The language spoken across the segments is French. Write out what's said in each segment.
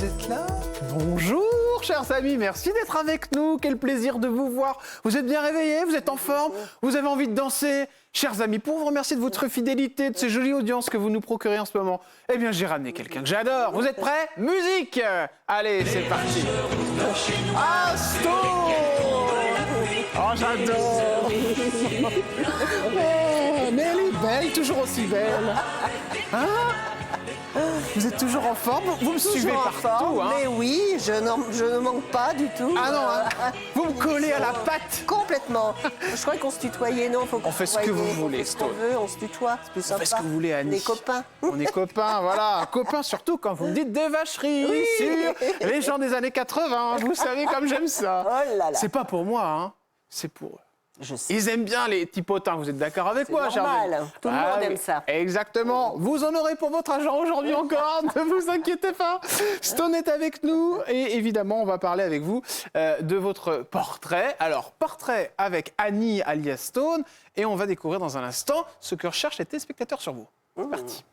êtes là? Bonjour, chers amis, merci d'être avec nous. Quel plaisir de vous voir. Vous êtes bien réveillés? Vous êtes en forme? Vous avez envie de danser? Chers amis, pour vous remercier de votre fidélité, de ces jolies audiences que vous nous procurez en ce moment, eh bien, j'ai ramené quelqu'un que j'adore. Vous êtes prêts? Musique! Allez, c'est parti. Ah, Stone! Oh, j'adore! Oh, mais elle est belle, toujours aussi belle. Hein? Vous êtes toujours en forme? Vous me suivez partout, hein? Mais oui, je ne manque pas du tout. Ah non, hein? Vous me collez à la patte. Complètement. Je croyais qu'on se tutoyait, non? Faut On fait ce que vous voulez, on fait ce qu'on Stone. veut, on se tutoie, c'est plus sympa. On fait ce que vous voulez, Annie. On est copains. On est copains, voilà. Copains surtout quand vous me dites des vacheries Oui. sur les gens des années 80. Vous savez comme j'aime ça. Oh là là. C'est pas pour moi, hein. C'est pour eux. Je sais. Ils aiment bien les petits potins, vous êtes d'accord avec moi, normal, Charline? tout le monde aime ça. Exactement. Vous en aurez pour votre argent aujourd'hui encore, ne vous inquiétez pas. Stone est avec nous et évidemment, on va parler avec vous de votre portrait. Alors, portrait avec Annie alias Stone et on va découvrir dans un instant ce que recherchent les téléspectateurs sur vous. C'est parti.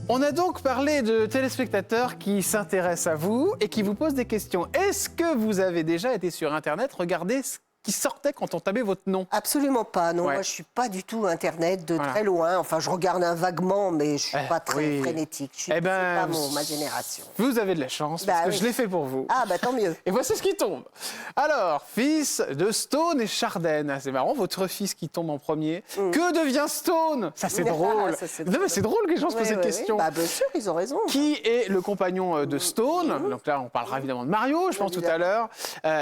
On a donc parlé de téléspectateurs qui s'intéressent à vous et qui vous posent des questions. Est-ce que vous avez déjà été sur Internet, regardez ce qui sortait quand on tapait votre nom? Absolument pas, non. Ouais. Moi, je suis pas du tout Internet de Voilà. très loin. Enfin, je regarde un vaguement, mais je suis pas très oui. frénétique. Je suis Eh ben, c'est pas ma génération. Vous avez de la chance parce Bah que oui. je l'ai fait pour vous. Ah, bah tant mieux. Et voici ce qui tombe. Alors, fils de Stone et Chardenne. Ah, c'est marrant, votre fils qui tombe en premier. Que devient Stone? Ça, c'est Ah, drôle. ça, c'est Non, mais c'est drôle que les gens se posent cette question. Bah, bien sûr, ils ont raison. Qui est le compagnon de Stone? Donc là, on parlera évidemment de Mario, je pense, tout à l'heure.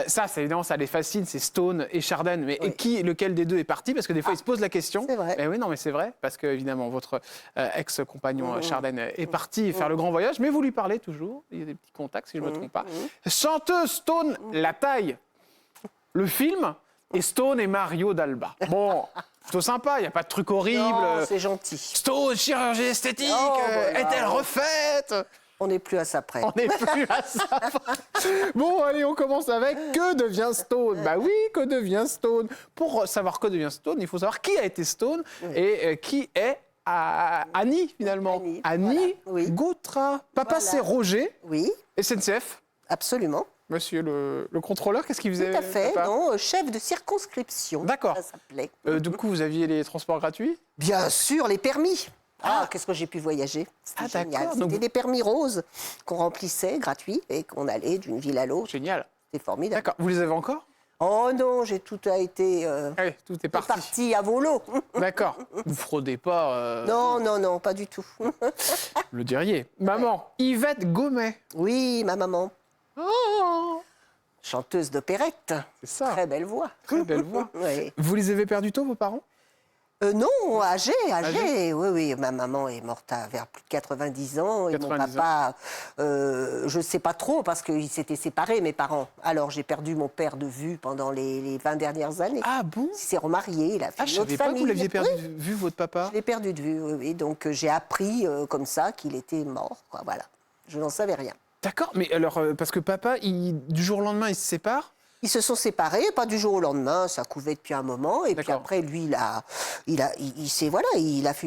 Ça, évidemment, ça les fascine, c'est Stone et Chardenne. Mais Oui. lequel des deux est parti? Parce que des fois, ils se posent la question. c'est vrai. Mais oui, non, mais c'est vrai. Parce que, évidemment, votre ex-compagnon Chardenne est parti faire le grand voyage. Mais vous lui parlez toujours. Il y a des petits contacts, si je ne me trompe pas. Chanteuse Stone, La Taille. Le film et Stone et Mario d'Alba. Bon, plutôt sympa, il n'y a pas de truc horrible. Non, c'est gentil. Stone, chirurgie esthétique, Oh, voilà. est-elle refaite? On n'est plus à ça près. On n'est plus à ça. Bon, allez, on commence avec que devient Stone? Bah oui, que devient Stone? Pour savoir que devient Stone, il faut savoir qui a été Stone et qui est Annie, finalement. Annie, voilà. Oui. Gautra. Papa, Voilà. c'est Roger, Oui, SNCF. absolument. Monsieur le contrôleur, qu'est-ce qu'il faisait? Tout à fait, papa non, chef de circonscription. D'accord. Ça s'appelait. Du coup, vous aviez les transports gratuits? Bien sûr, les permis. Ah, qu'est-ce que j'ai pu voyager. Ah, C'était génial. d'accord. Donc C'était vous- des permis roses qu'on remplissait gratuits et qu'on allait d'une ville à l'autre. Génial. C'était formidable. D'accord. Vous les avez encore? Oh non, tout a été Allez, tout est parti. parti à volo. D'accord. Vous fraudez pas, Non, non, non, pas du tout. vous le diriez. Maman, Yvette Gomet. Oui, ma maman, Oh, chanteuse d'opérette. c'est ça. Très belle voix. Très belle voix. Oui. Vous les avez perdus tôt, vos parents? Non, âgée. Âgée. Oui, oui, ma maman est morte vers plus de 90 ans. Et mon 90 papa, je ne sais pas trop parce qu'ils s'étaient séparés, mes parents. Alors j'ai perdu mon père de vue pendant les 20 dernières années. Ah bon? Il s'est remarié, il a fait Ah, je une autre savais pas que vous famille. l'aviez perdu Oui, vu, votre papa. je l'ai perdu de vue, oui, oui. Donc j'ai appris comme ça qu'il était mort, quoi, voilà. Je n'en savais rien. D'accord, mais alors, parce que papa, du jour au lendemain, il se sépare? Ils se sont séparés, pas du jour au lendemain, ça couvait depuis un moment. Et puis D'accord. après, lui, il a fait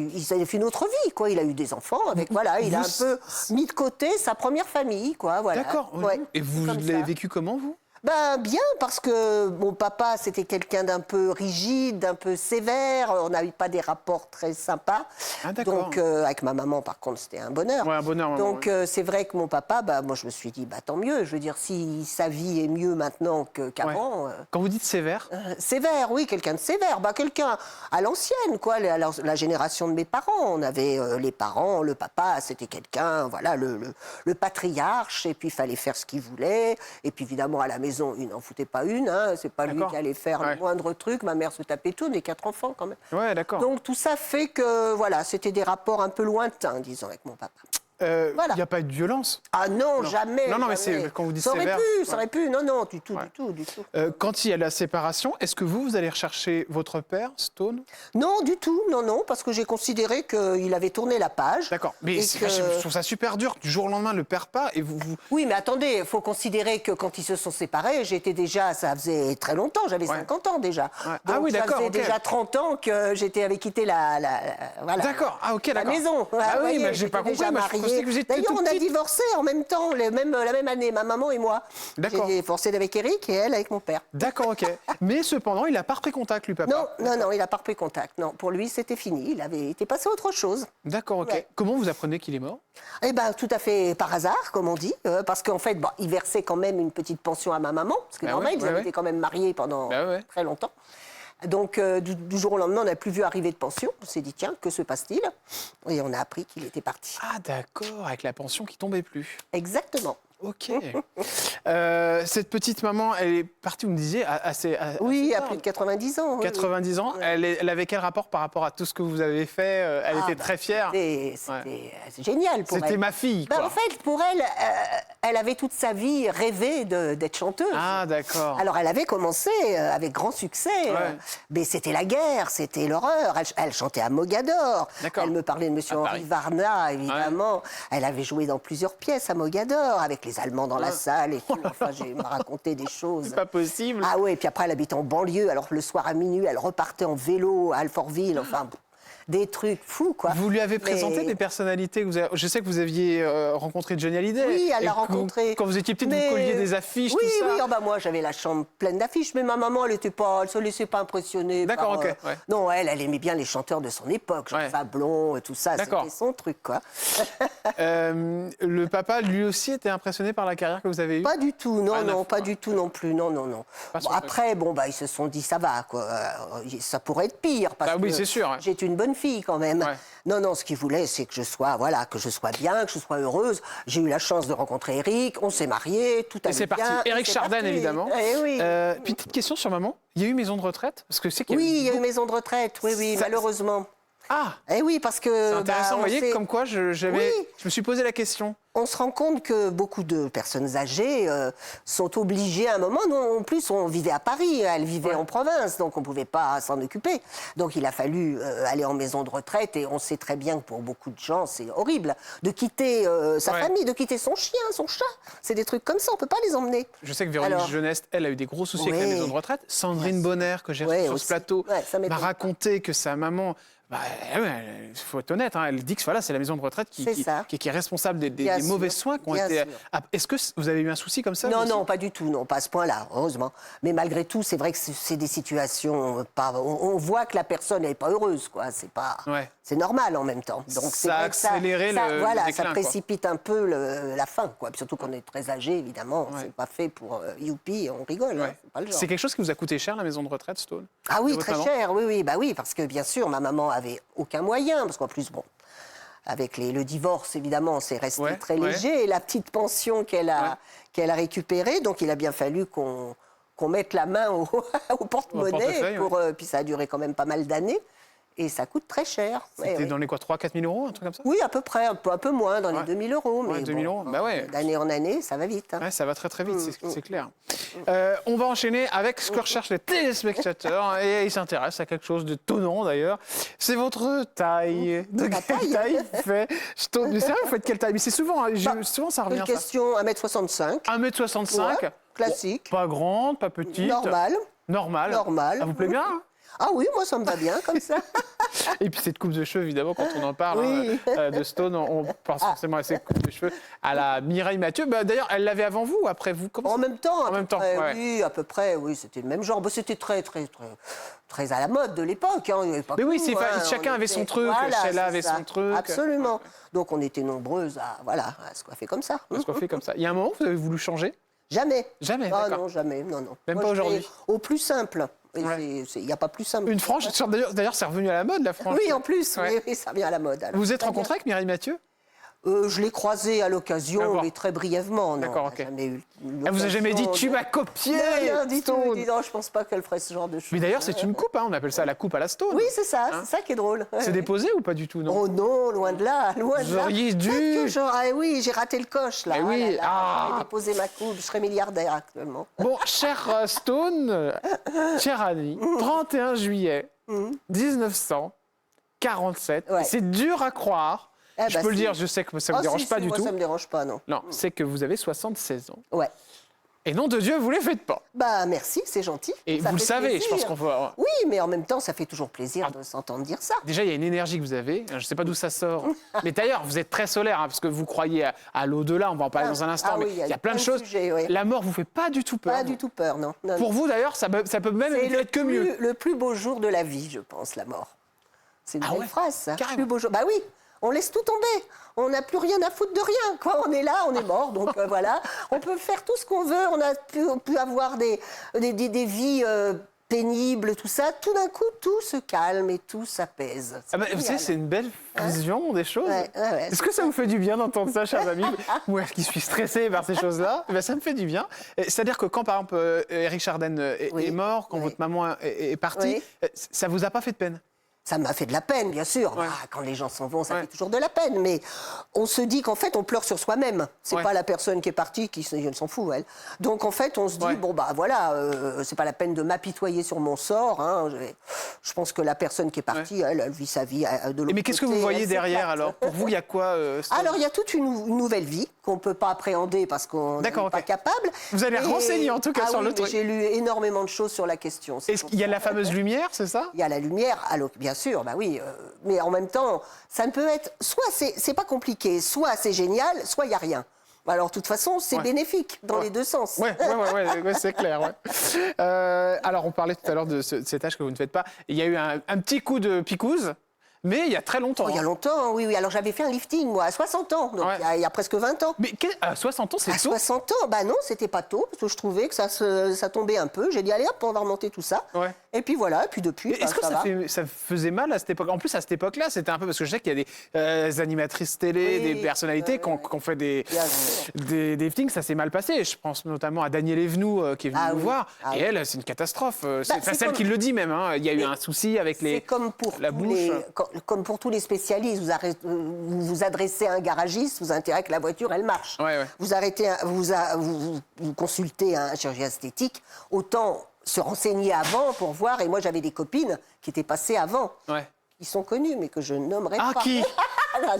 une autre vie, quoi. Il a eu des enfants avec, voilà, il a un peu mis de côté sa première famille, quoi, voilà. D'accord. Ouais, Et vous comme l'avez ça. vécu comment, vous? Ben bien, parce que mon papa, c'était quelqu'un d'un peu rigide, d'un peu sévère. On n'avait pas des rapports très sympas. Ah, d'accord. Donc, avec ma maman, par contre, c'était un bonheur. Ouais, un bonheur, maman, Donc, oui. c'est vrai que mon papa, moi, je me suis dit, tant mieux. Je veux dire, si sa vie est mieux maintenant qu'avant... Quand vous dites sévère, Sévère, oui, quelqu'un de sévère. Quelqu'un à l'ancienne, quoi. La génération de mes parents. On avait les parents, le papa, c'était quelqu'un, voilà, le patriarche. Et puis, il fallait faire ce qu'il voulait. Et puis, évidemment, à la maison, il n'en foutait pas une. Hein. C'est pas lui D'accord. qui allait faire Ouais. le moindre truc. Ma mère se tapait tout, mais 4 enfants, quand même. ouais, d'accord. Donc, tout ça fait que, voilà, c'était des rapports un peu lointains, disons, avec mon papa. Il voilà. n'y a pas eu de violence. Ah non, jamais. Non, non, mais jamais. c'est quand vous dites ça aurait sévère, pu, ouais. ça aurait pu. Non, non, du tout, Ouais. du tout, du tout. Quand il y a la séparation, est-ce que vous allez rechercher votre père, Stone? Non, du tout, non, non, parce que j'ai considéré qu'il avait tourné la page. D'accord. Mais Et je trouve ça super dur. Du jour au lendemain, le perd pas et vous... Oui, mais attendez, il faut considérer que quand ils se sont séparés, j'étais déjà, ça faisait très longtemps, j'avais Ouais. 50 ans déjà. Ouais. Donc, Ah oui, ça d'accord, faisait ok. déjà 30 ans que j'avais quitté voilà, D'accord. Ah, ok, la d'accord. maison. Ah oui, Vous voyez, mais j'ai pas j'étais compris. déjà Moi, je pensais que vous étiez D'ailleurs, toute on a petite. divorcé en même temps, la même année, ma maman et moi. D'accord. J'ai divorcé avec Eric et elle avec mon père. D'accord, ok. Mais cependant, il n'a pas repris contact, lui, papa. Non, il n'a pas repris contact. Non, pour lui, c'était fini. Il avait été passé à autre chose. D'accord, ok. Ouais. Comment vous apprenez qu'il est mort? Eh bien, tout à fait par hasard, comme on dit, parce qu'en fait, bon, il versait quand même une petite pension à ma maman, parce que Bah normal, ouais, ils ouais, avaient ouais. été quand même mariés pendant Bah ouais. très longtemps. Donc, du jour au lendemain, on n'a plus vu arriver de pension. On s'est dit, tiens, que se passe-t-il? Et on a appris qu'il était parti. Ah, d'accord, avec la pension qui tombait plus. Exactement. Ok. Cette petite maman, elle est partie, vous me disiez, assez Oui, à tard. plus de 90 ans. oui, oui. 90 ans. Elle avait quel rapport par rapport à tout ce que vous avez fait? Elle était très fière. C'était génial pour elle. C'était ma fille, Ben, quoi. en fait, pour elle, elle avait toute sa vie rêvé d'être chanteuse. Ah, d'accord. Alors, elle avait commencé avec grand succès, mais c'était la guerre, c'était l'horreur. Elle chantait à Mogador. D'accord. Elle me parlait de Monsieur À Henri Paris. Varna, évidemment. Elle avait joué dans plusieurs pièces à Mogador, avec les Allemands dans la salle et tout. Enfin, j'ai m'a raconté des choses. C'est pas possible. Ah ouais, puis après, elle habitait en banlieue. Alors, le soir à minuit, elle repartait en vélo à Alfortville. Enfin, des trucs fous, quoi. Vous lui avez présenté Mais- des personnalités que vous avez... Je sais que vous aviez rencontré Johnny Hallyday. Oui, elle Et l'a que rencontré. Quand vous étiez petite, Mais- vous colliez des affiches, oui, tout ça. Oui, bah, moi j'avais la chambre pleine d'affiches, mais ma maman, elle se laissait pas impressionner. D'accord, par, ok, ouais. Non, elle aimait bien les chanteurs de son époque, Jean Ouais. Fablon et tout ça, D'accord. c'était son truc, quoi. Le papa, lui aussi, était impressionné par la carrière que vous avez eue. Pas du tout, non, Rien à non, foutre. pas du tout non plus, non. Pas Bon, son après, bon, bah, ils se sont dit, ça va, quoi. Ça pourrait être pire, parce Ah oui, que c'est sûr, ouais. j'étais une bonne fille, quand même. Ouais. Non, ce qu'ils voulaient, c'est que je sois, voilà, que je sois bien, que je sois heureuse. J'ai eu la chance de rencontrer Eric, on s'est mariés, tout Et allait c'est parti. bien. Eric c'est Chardin, parti. évidemment. Eh oui. Petite question sur maman. Il y a eu maison de retraite? Parce que c'est qu'il y a Oui, eu il y a beaucoup- une maison de retraite, oui, Ça- malheureusement. Ah, Eh oui, parce que... c'est intéressant. on vous voyez, s'est- comme quoi, je me suis posé la question. On se rend compte que beaucoup de personnes âgées sont obligées à un moment. Nous, en plus, on vivait à Paris, elle vivait en province, donc on ne pouvait pas s'en occuper. Donc il a fallu aller en maison de retraite et on sait très bien que pour beaucoup de gens, c'est horrible de quitter sa Ouais. famille, de quitter son chien, son chat. C'est des trucs comme ça, on ne peut pas les emmener. Je sais que Véronique Alors- Jeunesse, elle a eu des gros soucis avec la Oui. maison de retraite. Sandrine Bonner, que j'ai reçue Ouais, sur ce aussi. plateau, Ouais, ça m'étonne m'a pas. raconté que sa maman... Il faut être honnête, hein, elle dit que voilà, c'est la maison de retraite C'est ça. qui est responsable des Bien mauvais sûr, soins qui ont bien été... sûr. Ah, est-ce que vous avez eu un souci comme ça? Non, vous aussi non, pas du tout, non, pas à ce point-là, heureusement. Mais malgré tout, c'est vrai que c'est des situations pas. On voit que la personne n'est pas heureuse, quoi. C'est pas. Ouais. C'est normal en même temps. Donc c'est Ça a vrai que accéléré le voilà, déclin, ça quoi. précipite un peu la fin, quoi. Puis surtout qu'on est très âgé, évidemment. Ouais. C'est pas fait pour youpi, on rigole. Ouais. Hein, c'est pas le genre. C'est quelque chose qui vous a coûté cher, la maison de retraite, Stone? Ah oui, de votre très maman? cher, oui, bah oui, parce que bien sûr, ma maman avait aucun moyen, parce qu'en plus, bon, avec le divorce, évidemment, c'est resté Ouais, très ouais. léger, et la petite pension qu'elle a récupérée, donc il a bien fallu qu'on mette la main au, au porte-monnaie, portefeuille, puis ça a duré quand même pas mal d'années, et ça coûte très cher. Ouais, C'était ouais. dans les quoi, 3 000 à 4 000 euros, un truc comme ça? Oui, à peu près, un peu moins, dans les Ouais. 2 000 euros, mais Ouais, 2 000 euros, bah ouais. d'année en année, ça va vite. Hein. Ouais, ça va très très vite, c'est clair. On va enchaîner avec ce que recherchent les téléspectateurs et ils s'intéressent à quelque chose de tonnant d'ailleurs. C'est votre taille. De Ma quelle taille taille fait Stone? Mais c'est vrai, vous faites quelle taille? Mais c'est souvent, souvent ça revient. Une Ça. question, 1m65, 1m65. Ouais, classique. Pas grande, pas petite. normal. Normal. Normal. Ça vous plaît bien hein? Ah oui, moi ça me va bien comme ça. Et puis cette coupe de cheveux, évidemment, quand on en parle Oui. de Stone, on pense forcément à cette coupe de cheveux, à la Mireille Mathieu. Bah, d'ailleurs, elle l'avait avant vous ou après vous? Comment En ça- même temps, En même temps, ouais. oui, à peu près, oui, c'était le même genre. Bah, c'était très à la mode de l'époque. Hein. Il y avait pas Mais oui, que c'est nous, pas- hein. chacun On avait était- son truc, Voilà, Sheila c'est avait ça. son truc. Absolument. Donc on était nombreuses à se coiffer comme ça. On se coiffer comme ça. Il y a un moment où vous avez voulu changer? Jamais. Jamais, Ah d'accord. non, jamais, non. Même Moi, pas je vais aujourd'hui. Au plus simple. Ouais. Il n'y a pas plus simple. Une frange, d'ailleurs, c'est revenu à la mode, la frange. Oui, en plus, Ouais. oui, ça vient à la mode. alors. Vous vous êtes Très bien. rencontré avec Mireille Mathieu? Je l'ai croisée à l'occasion, D'accord. mais très brièvement. Non, D'accord, on ok. n'a jamais eu Elle vous a jamais dit l'occasion tu de- m'as copié? Rien du tout. Stone. Dis donc, je pense pas qu'elle ferait ce genre de choses. Mais d'ailleurs, c'est une coupe, hein, on appelle ça la coupe à la Stone. Oui, c'est ça, c'est ça qui est drôle. Ouais, C'est ouais. déposé ou pas du tout, non? Oh non, loin de là, loin Vous de là. auriez dû. Peut-être que j'aurais- oui, j'ai raté le coche là. Eh oui, Ah là là, ah. j'aurais déposé ma coupe, je serais milliardaire actuellement. Bon, cher Stone, cher Annie, 31 juillet 1947, Ouais. c'est dur à croire. Eh Je bah, peux le si. dire, je sais que ça ne Oh, vous dérange si, pas si, du moi, tout. ça me dérange pas, non. Non, c'est que vous avez 76 ans. Ouais. Et nom de Dieu, vous les faites pas. Bah merci, c'est gentil. Et Ça vous le fait savez, plaisir. je pense qu'on peut... Oui, mais en même temps, ça fait toujours plaisir de s'entendre dire ça. Déjà, il y a une énergie que vous avez. Je ne sais pas d'où ça sort. Mais d'ailleurs, vous êtes très solaire, parce que vous croyez à l'au-delà. On va en parler dans un instant. oui, Mais il y a plein de choses. sujets, oui. La mort vous fait pas du tout peur. Pas du tout peur, non. Non, Pour vous, d'ailleurs, ça peut même c'est être que mieux. le plus beau jour de la vie, je pense, la mort. C'est une Ah belle ouais, phrase, ça. carrément. Plus beau jour. Bah oui, on laisse tout tomber. On n'a plus rien à foutre de rien. Quoi. On est là, on est mort. Donc voilà, on peut faire tout ce qu'on veut. On a pu avoir des vies pénibles, tout ça. Tout d'un coup, tout se calme et tout s'apaise. Ah bah, vous savez, c'est une belle vision des choses. Ouais, Est-ce que ça vous fait du bien d'entendre ça, chers amis? Moi, qui suis stressé par ces choses-là, eh ben, ça me fait du bien. C'est-à-dire que quand, par exemple, Éric Chardin est mort, quand votre maman est partie, ça vous a pas fait de peine? Ça m'a fait de la peine, bien sûr. Ouais. Ah, quand les gens s'en vont, ça fait toujours de la peine. Mais on se dit qu'en fait, on pleure sur soi-même. C'est pas la personne qui est partie qui s'en fout, elle. Donc en fait, on se dit bon bah voilà, c'est pas la peine de m'apitoyer sur mon sort. Hein. Je pense que la personne qui est partie, elle vit sa vie de l'autre Mais qu'est-ce que côté, vous voyez elle derrière s'éclate. alors? Pour vous, il y a quoi Alors il y a toute une nouvelle vie qu'on peut pas appréhender parce qu'on n'est pas capable. Vous allez renseigner en tout cas sur le truc. J'ai lu énormément de choses sur la question. Est-ce qu'il y a la fameuse lumière, c'est ça? Il y a la lumière, alors bien sûr, bah oui, mais en même temps, ça ne peut être, soit c'est pas compliqué, soit c'est génial, soit il n'y a rien. Alors, de toute façon, c'est bénéfique dans les deux sens. Ouais, c'est clair. Ouais. Alors, on parlait tout à l'heure de cet âge que vous ne faites pas. Il y a eu un petit coup de picouse, mais il y a très longtemps. Oh, il y a longtemps, oui. Alors, j'avais fait un lifting, moi, à 60 ans, donc il y a presque 20 ans. Mais à 60 ans, c'est tôt? À 60 ans, bah non, c'était pas tôt, parce que je trouvais que ça tombait un peu. J'ai dit, allez hop, on va remonter tout ça. Ouais. Et puis voilà, et puis depuis, Est-ce que ça faisait mal à cette époque? En plus, à cette époque-là, c'était un peu... Parce que je sais qu'il y a des animatrices télé, des personnalités qui ont fait des liftings, ça s'est mal passé. Je pense notamment à Danielle Evenou, qui est venue nous voir. Et elle, c'est une catastrophe. C'est celle qui le dit même. Hein. Il y a eu un souci avec la bouche. Comme pour tous les spécialistes, vous vous adressez à un garagiste, vous avez intérêt que la voiture, elle marche. Vous consultez un chirurgien esthétique, autant se renseigner avant pour voir. Et moi, j'avais des copines qui étaient passées avant, qui sont connues, mais que je nommerai pas. Ah, qui?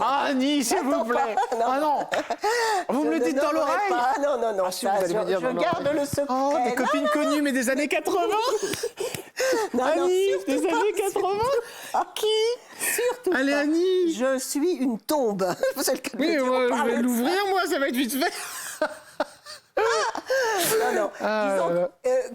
Ah, Annie, s'il vous plaît. Ah non. Vous me le dites dans l'oreille? Non. Ah, si, vous allez me dire je garde le secret. Oh, des copines connues, mais des années 80. Annie, des années 80. Qui? Surtout Allez, pas. Annie. Je suis une tombe. C'est le cas de Oui, dire, moi, on je parle vais de l'ouvrir, moi, ça va être vite fait. Non. Disons,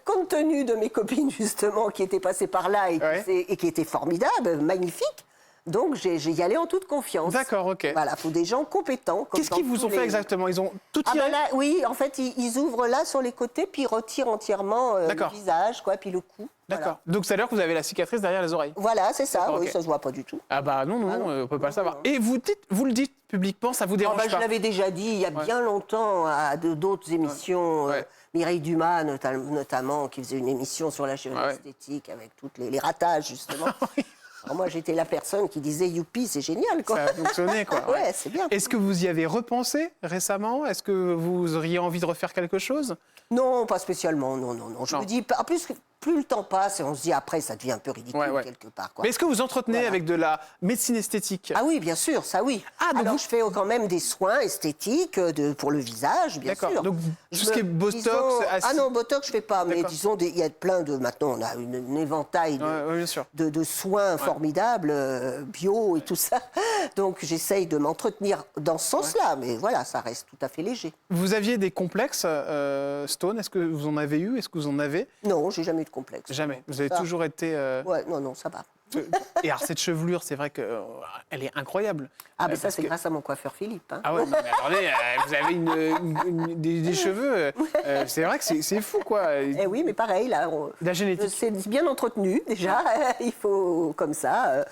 compte tenu de mes copines, justement, qui étaient passées par là et qui étaient formidables, magnifiques, donc j'y allais en toute confiance. D'accord, ok. Voilà, il faut des gens compétents. Qu'est-ce qu'ils vous ont fait exactement? Ils ont tout tiré? Oui, en fait, ils ouvrent là sur les côtés, puis ils retirent entièrement le visage, puis le cou. D'accord. Donc, c'est-à-dire que vous avez la cicatrice derrière les oreilles? Voilà, c'est ça. Oui, ça se voit pas du tout. Ah bah non, on peut pas le savoir. Et vous le dites publiquement, ça vous dérange pas? Je l'avais déjà dit il y a bien longtemps à d'autres émissions. Mireille Dumas, notamment, qui faisait une émission sur la chirurgie esthétique avec tous les ratages, justement. Alors moi, j'étais la personne qui disait « Youpi, c'est génial !» Ça a fonctionné, quoi. Ouais, c'est bien. Est-ce que vous y avez repensé récemment? Est-ce que vous auriez envie de refaire quelque chose? Non, pas spécialement, non. Je me dis, en plus, plus le temps passe, et on se dit après, ça devient un peu ridicule quelque part. Quoi. Mais est-ce que vous entretenez avec de la médecine esthétique? Ah oui, bien sûr, ça oui. Alors, je fais quand même des soins esthétiques pour le visage, bien sûr. D'accord, donc tout ce qui est Botox... Ah non, Botox, je fais pas, mais disons, il y a plein de... Maintenant, on a un éventail de soins formidables, bio et tout ça. Donc, j'essaye de m'entretenir dans ce sens-là, mais voilà, ça reste tout à fait léger. Vous aviez des complexes, Stone? Est-ce que vous en avez eu? Est-ce que vous en avez? Non, j'ai jamais eu de complexe. Jamais. Vous avez toujours été... Ouais, non, ça va. Et alors, cette chevelure, c'est vrai qu'elle est incroyable. Ah, mais ça, c'est grâce à mon coiffeur Philippe. Hein. Ah ouais, non, mais attendez, vous avez des cheveux... c'est vrai que c'est fou, quoi. Eh oui, mais pareil, là... La génétique. C'est bien entretenu, déjà. Il faut, comme ça,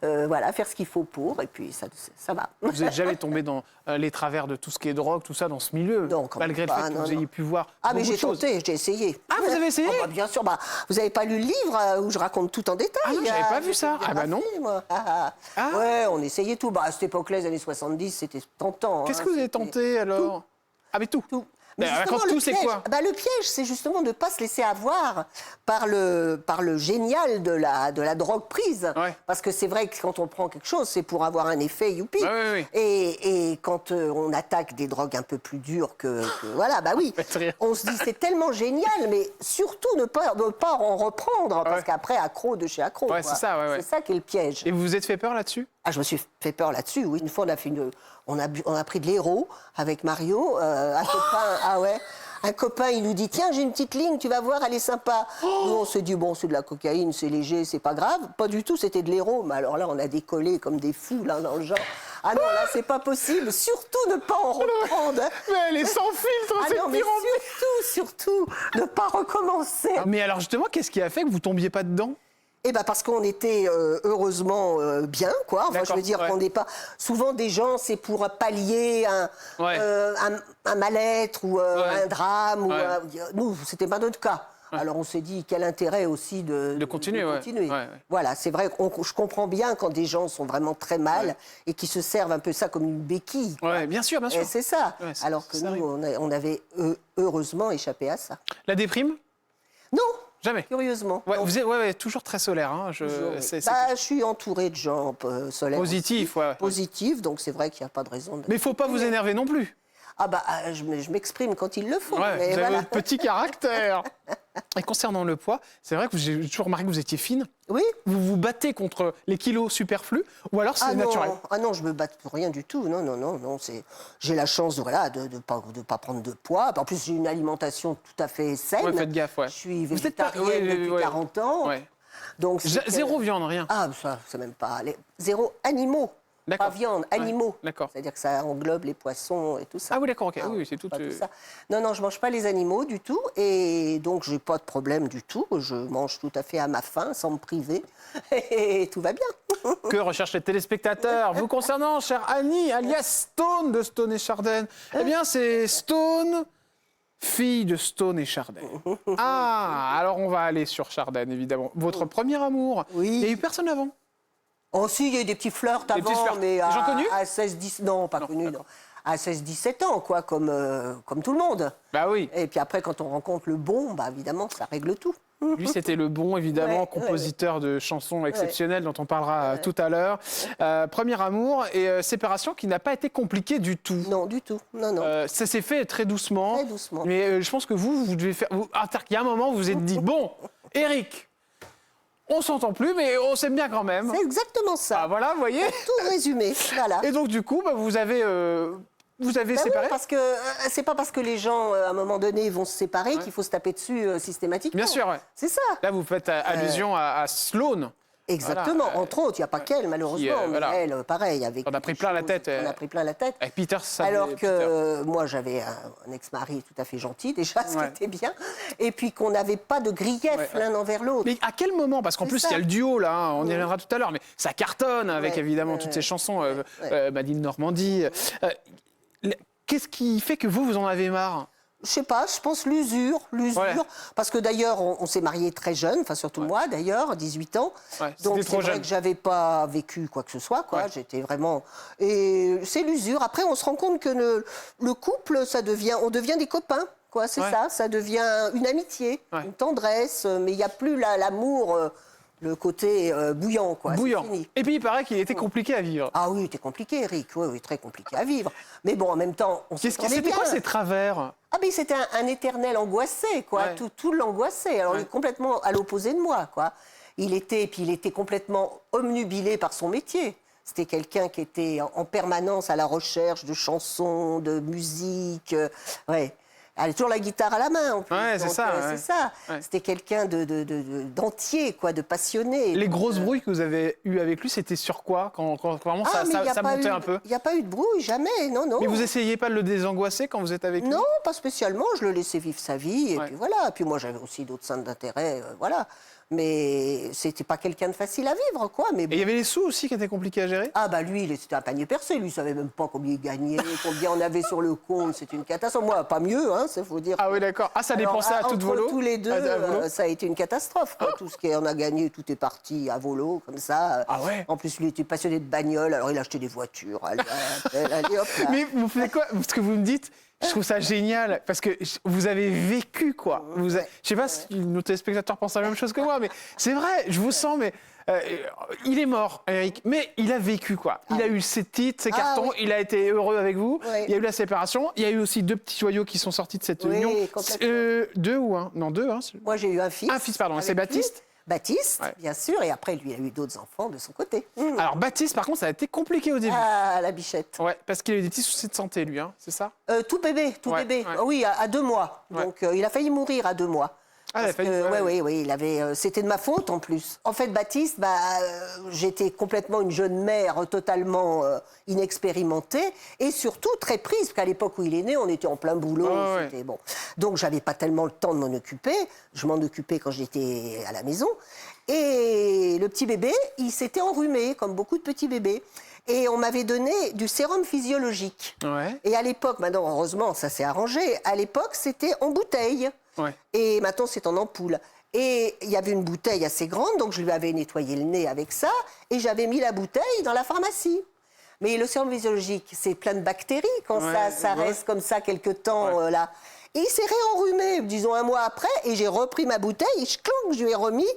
voilà, faire ce qu'il faut pour, et puis ça va. Vous n'êtes jamais tombé dans les travers de tout ce qui est drogue, tout ça, dans ce milieu? Non, malgré le fait que vous ayez pu voir mais j'ai beaucoup de tenté, j'ai essayé. Ah, vous avez essayé? Bien sûr, vous n'avez pas lu le livre où je raconte tout en détail? Ah non, j'avais pas vu ça. Ah bah non. Ouais, on essayait tout. À cette époque-là, les années 70, c'était tentant. Qu'est-ce que vous avez tenté, alors? Ah, mais tout. Mais raconte justement, tout, c'est quoi? Le piège, c'est justement de ne pas se laisser avoir par le génial de la drogue prise. Ouais. Parce que c'est vrai que quand on prend quelque chose, c'est pour avoir un effet youpi. Ouais. Et quand on attaque des drogues un peu plus dures voilà, bah oui, Faites rire. on se dit c'est tellement génial, mais surtout ne pas en reprendre, parce qu'après, accro de chez accro. Ouais, quoi. c'est ça, ouais. C'est ça qui est le piège. Et vous vous êtes fait peur là-dessus? Ah, je me suis fait peur là-dessus, oui. Une fois, on a pris de l'héros avec Mario, un copain, un copain, il nous dit, tiens, j'ai une petite ligne, tu vas voir, elle est sympa. Nous, on se dit, bon, c'est de la cocaïne, c'est léger, c'est pas grave. Pas du tout, c'était de l'héros. Mais alors là, on a décollé comme des fous, là, dans le genre. Ah non, là, c'est pas possible. Surtout ne pas en reprendre. Hein. Mais elle est sans filtre, Ah c'est non, mais pire en pire. surtout, ne pas recommencer. Mais alors justement, qu'est-ce qui a fait que vous tombiez pas dedans? Eh ben parce qu'on était heureusement bien, quoi. Enfin, je veux dire qu'on n'est pas. Souvent, des gens, c'est pour pallier un mal-être ou un drame. Ou nous, c'était pas notre cas. Alors on s'est dit quel intérêt aussi de continuer. Ouais. Voilà, c'est vrai. Je comprends bien quand des gens sont vraiment très mal et qui se servent un peu ça comme une béquille. Ouais, bien sûr. Et c'est ça. Ouais, Alors que nous, on avait heureusement échappé à ça. La déprime? Non. Jamais. Curieusement. Ouais, vous êtes toujours très solaire. Hein. Je suis entourée de gens solaires. Positif, aussi, ouais. positifs, donc c'est vrai qu'il n'y a pas de raison de... Mais il ne faut pas vous énerver non plus. Je m'exprime quand il le faut. Ouais, mais vous avez voilà. votre petit caractère. Et concernant le poids, c'est vrai que j'ai toujours remarqué que vous étiez fine. Oui. Vous vous battez contre les kilos superflus ou alors c'est naturel? Ah non, je me bats pour rien du tout. Non. J'ai la chance de pas prendre de poids. En plus, j'ai une alimentation tout à fait saine. Ouais, faites gaffe, ouais. Je suis Vous êtes pas- végétarienne depuis 40 ans. Ouais. Donc, Zéro viande, rien. Ah, ça, c'est même pas... Zéro animaux. Pas viande, animaux. D'accord. C'est-à-dire que ça englobe les poissons et tout ça. Ah oui, d'accord, ok. Oui, c'est tout. Pas tout ça. Non, je mange pas les animaux du tout. Et donc, j'ai pas de problème du tout. Je mange tout à fait à ma faim, sans me priver. Et tout va bien. Que recherchent les téléspectateurs? Vous concernant, chère Annie, alias Stone de Stone et Chardin. Eh bien, c'est Stone, fille de Stone et Chardin. Ah, alors on va aller sur Chardin, évidemment. Votre premier amour. Oui. Il n'y a eu personne avant? Oh si, il y a eu des petits flirts Des petits avant, flirts. mais Des gens connus à 16-10... Non, pas connus, non. À 16-17 ans, quoi, comme tout le monde. Bah oui. Et puis après, quand on rencontre le bon, évidemment, ça règle tout. Lui, c'était le bon, évidemment, compositeur de chansons exceptionnelles dont on parlera tout à l'heure. Premier amour et séparation qui n'a pas été compliquée du tout. Non, du tout. Non. Ça s'est fait très doucement. Très doucement. Mais je pense que vous devez faire... Il y a un moment où vous vous êtes dit, bon, Eric, on s'entend plus, mais on s'aime bien quand même. C'est exactement ça. Ah voilà, vous voyez. Tout résumé, voilà. Et donc, du coup, vous avez séparé. Oui, parce que c'est pas parce que les gens, à un moment donné, vont se séparer qu'il faut se taper dessus systématiquement. Bien sûr, ouais. C'est ça. Là, vous faites allusion à Sloane. Exactement, Voilà, entre autres, il n'y a pas qu'elle, malheureusement, mais voilà. elle, pareil, avec... On a pris plein la tête. On a pris plein la tête. Avec Peter, ça Alors que moi, j'avais un ex-mari tout à fait gentil, déjà, ce qui était bien, et puis qu'on n'avait pas de grief l'un envers l'autre. Mais à quel moment? Parce qu'en plus, il y a le duo, là, hein, on y reviendra tout à l'heure, mais ça cartonne avec, évidemment, toutes ces chansons, Madine Normandie. Qu'est-ce qui fait que vous en avez marre? Je sais pas, je pense l'usure, parce que d'ailleurs, on s'est mariés très jeunes, enfin surtout moi d'ailleurs, 18 ans, donc c'est vrai que j'avais pas vécu quoi que ce soit, quoi. J'étais vraiment... Et c'est l'usure, après on se rend compte que le couple, on devient des copains, quoi, c'est ça devient une amitié, une tendresse, mais il n'y a plus l'amour... le côté bouillant, quoi. Bouillant. Fini. Et puis, il paraît qu'il était compliqué à vivre. Ah oui, c'était compliqué, Eric. Oui, très compliqué à vivre. Mais bon, en même temps, on s'entendait bien. C'était quoi ces travers? Ah mais c'était un éternel angoissé, quoi. Tout l'angoissait. Alors, il est complètement à l'opposé de moi, quoi. Il était complètement omnubilé par son métier. C'était quelqu'un qui était en permanence à la recherche de chansons, de musique. Elle a toujours la guitare à la main, en plus. C'est ça. C'était quelqu'un d'entier, quoi, de passionné. Les grosses brouilles que vous avez eues avec lui, c'était sur quoi? Quand vraiment ça montait un peu? Il n'y a pas eu de brouille, jamais, non. Mais vous essayez pas de le désangoisser quand vous êtes avec lui? Non, pas spécialement. Je le laissais vivre sa vie, et puis voilà. Et puis moi, j'avais aussi d'autres centres d'intérêt, voilà. Mais c'était pas quelqu'un de facile à vivre, quoi. Mais bon. Et il y avait les sous aussi qui étaient compliqués à gérer? Ah bah lui, c'était un panier percé. Lui, il savait même pas combien il gagnait, combien on avait sur le compte. C'est une catastrophe. Moi, pas mieux, hein, ça faut dire. Ah oui, d'accord. Ah, ça dépensait à toute volo? Tous les deux, ça a été une catastrophe, quoi. Tout ce qu'on a gagné, tout est parti à volo, comme ça. Ah ouais? En plus, lui était passionné de bagnole, alors il a acheté des voitures. Allez, hop là. Mais vous faites quoi? Ce que vous me dites, Je trouve ça génial parce que vous avez vécu, quoi. Je sais pas si nos téléspectateurs pensent la même chose que moi, mais c'est vrai, je vous sens, mais il est mort, Eric, mais il a vécu, quoi. Il a eu ses titres, ses cartons, il a été heureux avec vous, il y a eu la séparation, il y a eu aussi 2 petits joyaux qui sont sortis de cette union. 2 ou 1 ? Non, 2, hein. Moi, j'ai eu un fils. Un fils, pardon, c'est Baptiste ? Baptiste, bien sûr, et après, lui, il a eu d'autres enfants de son côté. Alors, Baptiste, par contre, ça a été compliqué au début. Ah, la bichette. Ouais, parce qu'il a eu des petits soucis de santé, lui, hein, c'est ça ? Tout bébé. Oui, à 2 mois. Donc, il a failli mourir à 2 mois. Ah, Oui, il avait. C'était de ma faute en plus. En fait, Baptiste, j'étais complètement une jeune mère, totalement inexpérimentée et surtout très prise, parce qu'à l'époque où il est né, on était en plein boulot. C'était bon. Donc, j'avais pas tellement le temps de m'en occuper. Je m'en occupais quand j'étais à la maison. Et le petit bébé, il s'était enrhumé, comme beaucoup de petits bébés. Et on m'avait donné du sérum physiologique. Ouais. Et à l'époque, maintenant, heureusement, ça s'est arrangé. À l'époque, c'était en bouteille. Ouais. Et maintenant, c'est en ampoule. Et il y avait une bouteille assez grande, donc je lui avais nettoyé le nez avec ça, et j'avais mis la bouteille dans la pharmacie. Mais le sérum physiologique, c'est plein de bactéries quand ça reste comme ça quelque temps là. Et il s'est réenrhumé, disons 1 mois après, et j'ai repris ma bouteille, et je lui ai remis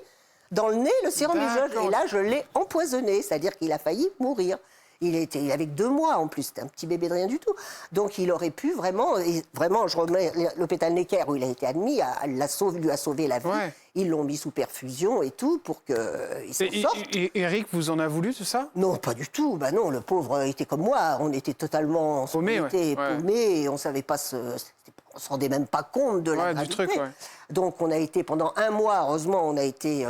dans le nez le sérum physiologique. Et là, je l'ai empoisonné, c'est-à-dire qu'il a failli mourir. Il avait que 2 mois en plus, c'était un petit bébé de rien du tout. Donc il aurait pu vraiment, je remets l'hôpital Necker où il a été admis, lui a sauvé la vie. Ouais. Ils l'ont mis sous perfusion et tout pour qu'il s'en sorte. Et Eric vous en a voulu tout ça ? Non, pas du tout. Bah non, le pauvre était comme moi. On était totalement paumés, et on savait pas on se rendait même pas compte de la gravité. Du truc. Donc on a été pendant 1 mois, heureusement, on a été.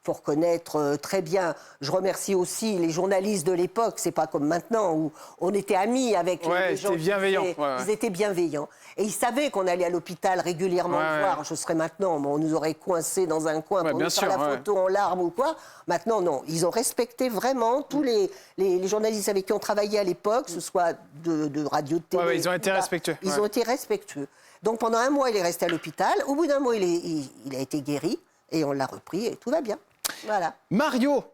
Faut reconnaître très bien. Je remercie aussi les journalistes de l'époque. C'est pas comme maintenant où on était amis avec les gens. Ils étaient bienveillants. Et ils savaient qu'on allait à l'hôpital régulièrement voir. Je serais maintenant, on nous aurait coincés dans un coin pour nous faire la photo en larmes ou quoi. Maintenant, non. Ils ont respecté vraiment tous les journalistes avec qui on travaillait à l'époque, que ce soit de radio, de télé. Ils ont été respectueux. Ils ont été respectueux. Donc pendant 1 mois, il est resté à l'hôpital. Au bout d'1 mois, il a été guéri et on l'a repris et tout va bien. Voilà. Mario,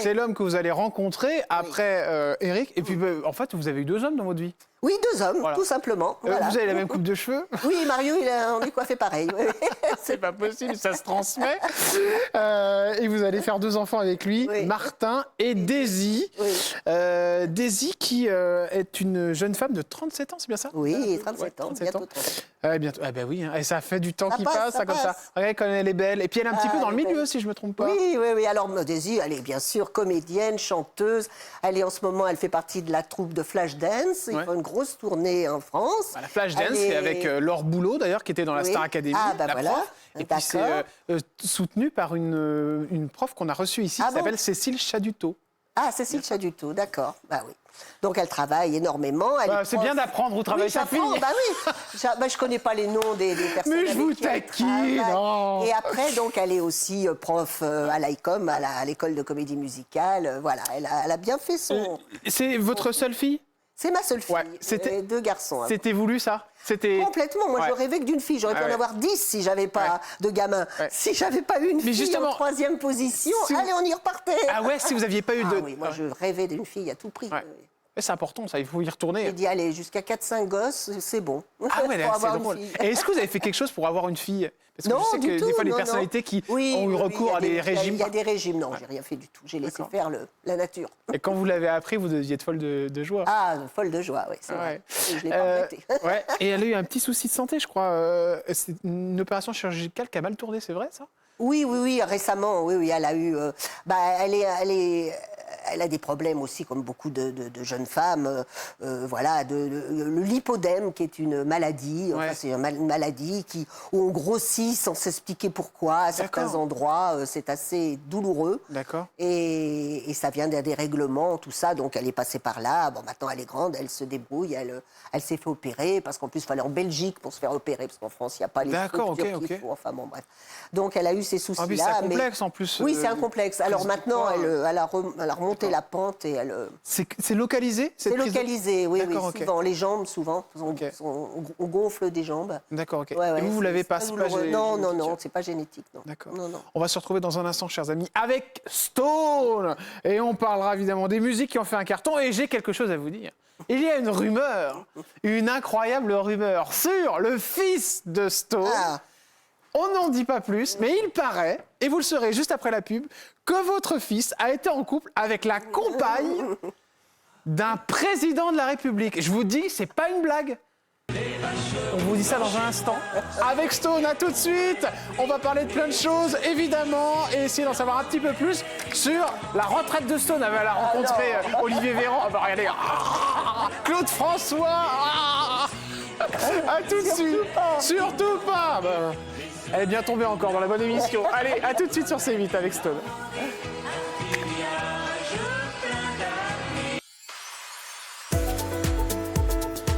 c'est l'homme que vous allez rencontrer après Eric. Et puis, en fait, vous avez eu 2 hommes dans votre vie. Oui, 2 hommes, tout simplement. Voilà. Vous avez la même coupe de cheveux. Oui, Mario, on est coiffé pareil. C'est pas possible, ça se transmet. Et vous allez faire 2 enfants avec lui, Martin et Daisy. Daisy qui est une jeune femme de 37 ans, c'est bien ça ? Oui, 37 ans, bientôt 37. Bientôt. Ah ben oui, et ça fait du temps qui passe, ça comme ça. Regardez comme elle est belle. Et puis elle est un petit peu dans le milieu, si je me trompe pas. Oui. Alors Daisy, elle est bien sûr comédienne, chanteuse. Elle est en ce moment, elle fait partie de la troupe de Flashdance. Ils font une grosse tournée en France. La Flashdance, c'est avec Laure Boulot d'ailleurs, qui était dans la Star Academy. La prof. Et puis c'est soutenu par une prof qu'on a reçue ici, qui s'appelle Cécile Chaduto. Ah, Cécile Chaduto, d'accord. Bah oui. Donc elle travaille énormément. C'est bien d'apprendre où travaille sa fille. Je connais pas les noms des personnes. Mais je vous taquine. Et après, donc, elle est aussi prof à l'ICOM, à l'école de comédie musicale. Voilà, elle a bien fait son. C'est votre seule fille ? C'est ma seule fille. C'était 2 garçons. C'était voulu ça ? Complètement. Moi, je rêvais que d'une fille. J'aurais pu en avoir 10 si j'avais pas de gamin. Si j'avais pas eu une fille en 3e position, allez, on y repartait. Ah ouais, si vous aviez pas eu de. Oui, moi, je rêvais d'une fille à tout prix. C'est important, ça, il faut y retourner. J'ai dit, allez, jusqu'à 4-5 gosses, c'est bon. Ah ouais, c'est drôle. Et est-ce que vous avez fait quelque chose pour avoir une fille ? Parce que non, je sais que des fois, les personnalités qui ont eu recours à des régimes. Il y a des régimes, non, j'ai rien fait du tout. J'ai laissé faire la nature. Et quand vous l'avez appris, vous deviez être folle de joie. Ah, folle de joie, oui, c'est vrai. Je l'ai pas prêté. Et elle a eu un petit souci de santé, je crois. C'est une opération chirurgicale qui a mal tourné, c'est vrai, ça ? Oui, récemment, oui, elle a eu... elle a des problèmes aussi, comme beaucoup de jeunes femmes. Le lipodème, qui est une maladie. C'est une maladie où on grossit sans s'expliquer pourquoi. À certains endroits, c'est assez douloureux. D'accord. Et ça vient des règlements, tout ça. Donc, elle est passée par là. Bon, maintenant, elle est grande, elle se débrouille. Elle s'est fait opérer, parce qu'en plus, il fallait en Belgique pour se faire opérer, parce qu'en France, il n'y a pas les structures qu'il faut. Enfin, bon, bref. Donc, elle a eu ces soucis-là. Ah oui, c'est un complexe, en plus. Oui, c'est un complexe. Alors, maintenant, elle a remonté la pente et elle... C'est localisé, cette C'est localisé, oui, souvent. Les jambes, souvent. On gonfle des jambes. D'accord, ok. Et vous l'avez pas, c'est pas génétique. Non, c'est pas génétique, non. D'accord. Non. On va se retrouver dans un instant, chers amis, avec Stone. Et on parlera évidemment des musiques qui ont fait un carton. Et j'ai quelque chose à vous dire. il y a une incroyable rumeur sur le fils de Stone. Ah. On n'en dit pas plus, mais il paraît, et vous le saurez juste après la pub, que votre fils a été en couple avec la compagne d'un président de la République. Je vous dis, c'est pas une blague. On vous dit ça dans un instant. Avec Stone, à tout de suite. On va parler de plein de choses, évidemment, et essayer d'en savoir un petit peu plus sur la retraite de Stone. Elle a rencontré Olivier Véran. Ah bah regardez, Claude François. À tout de suite. Surtout pas. Bah, elle est bien tombée encore dans la bonne émission. Allez, à tout de suite sur C8 avec Stone.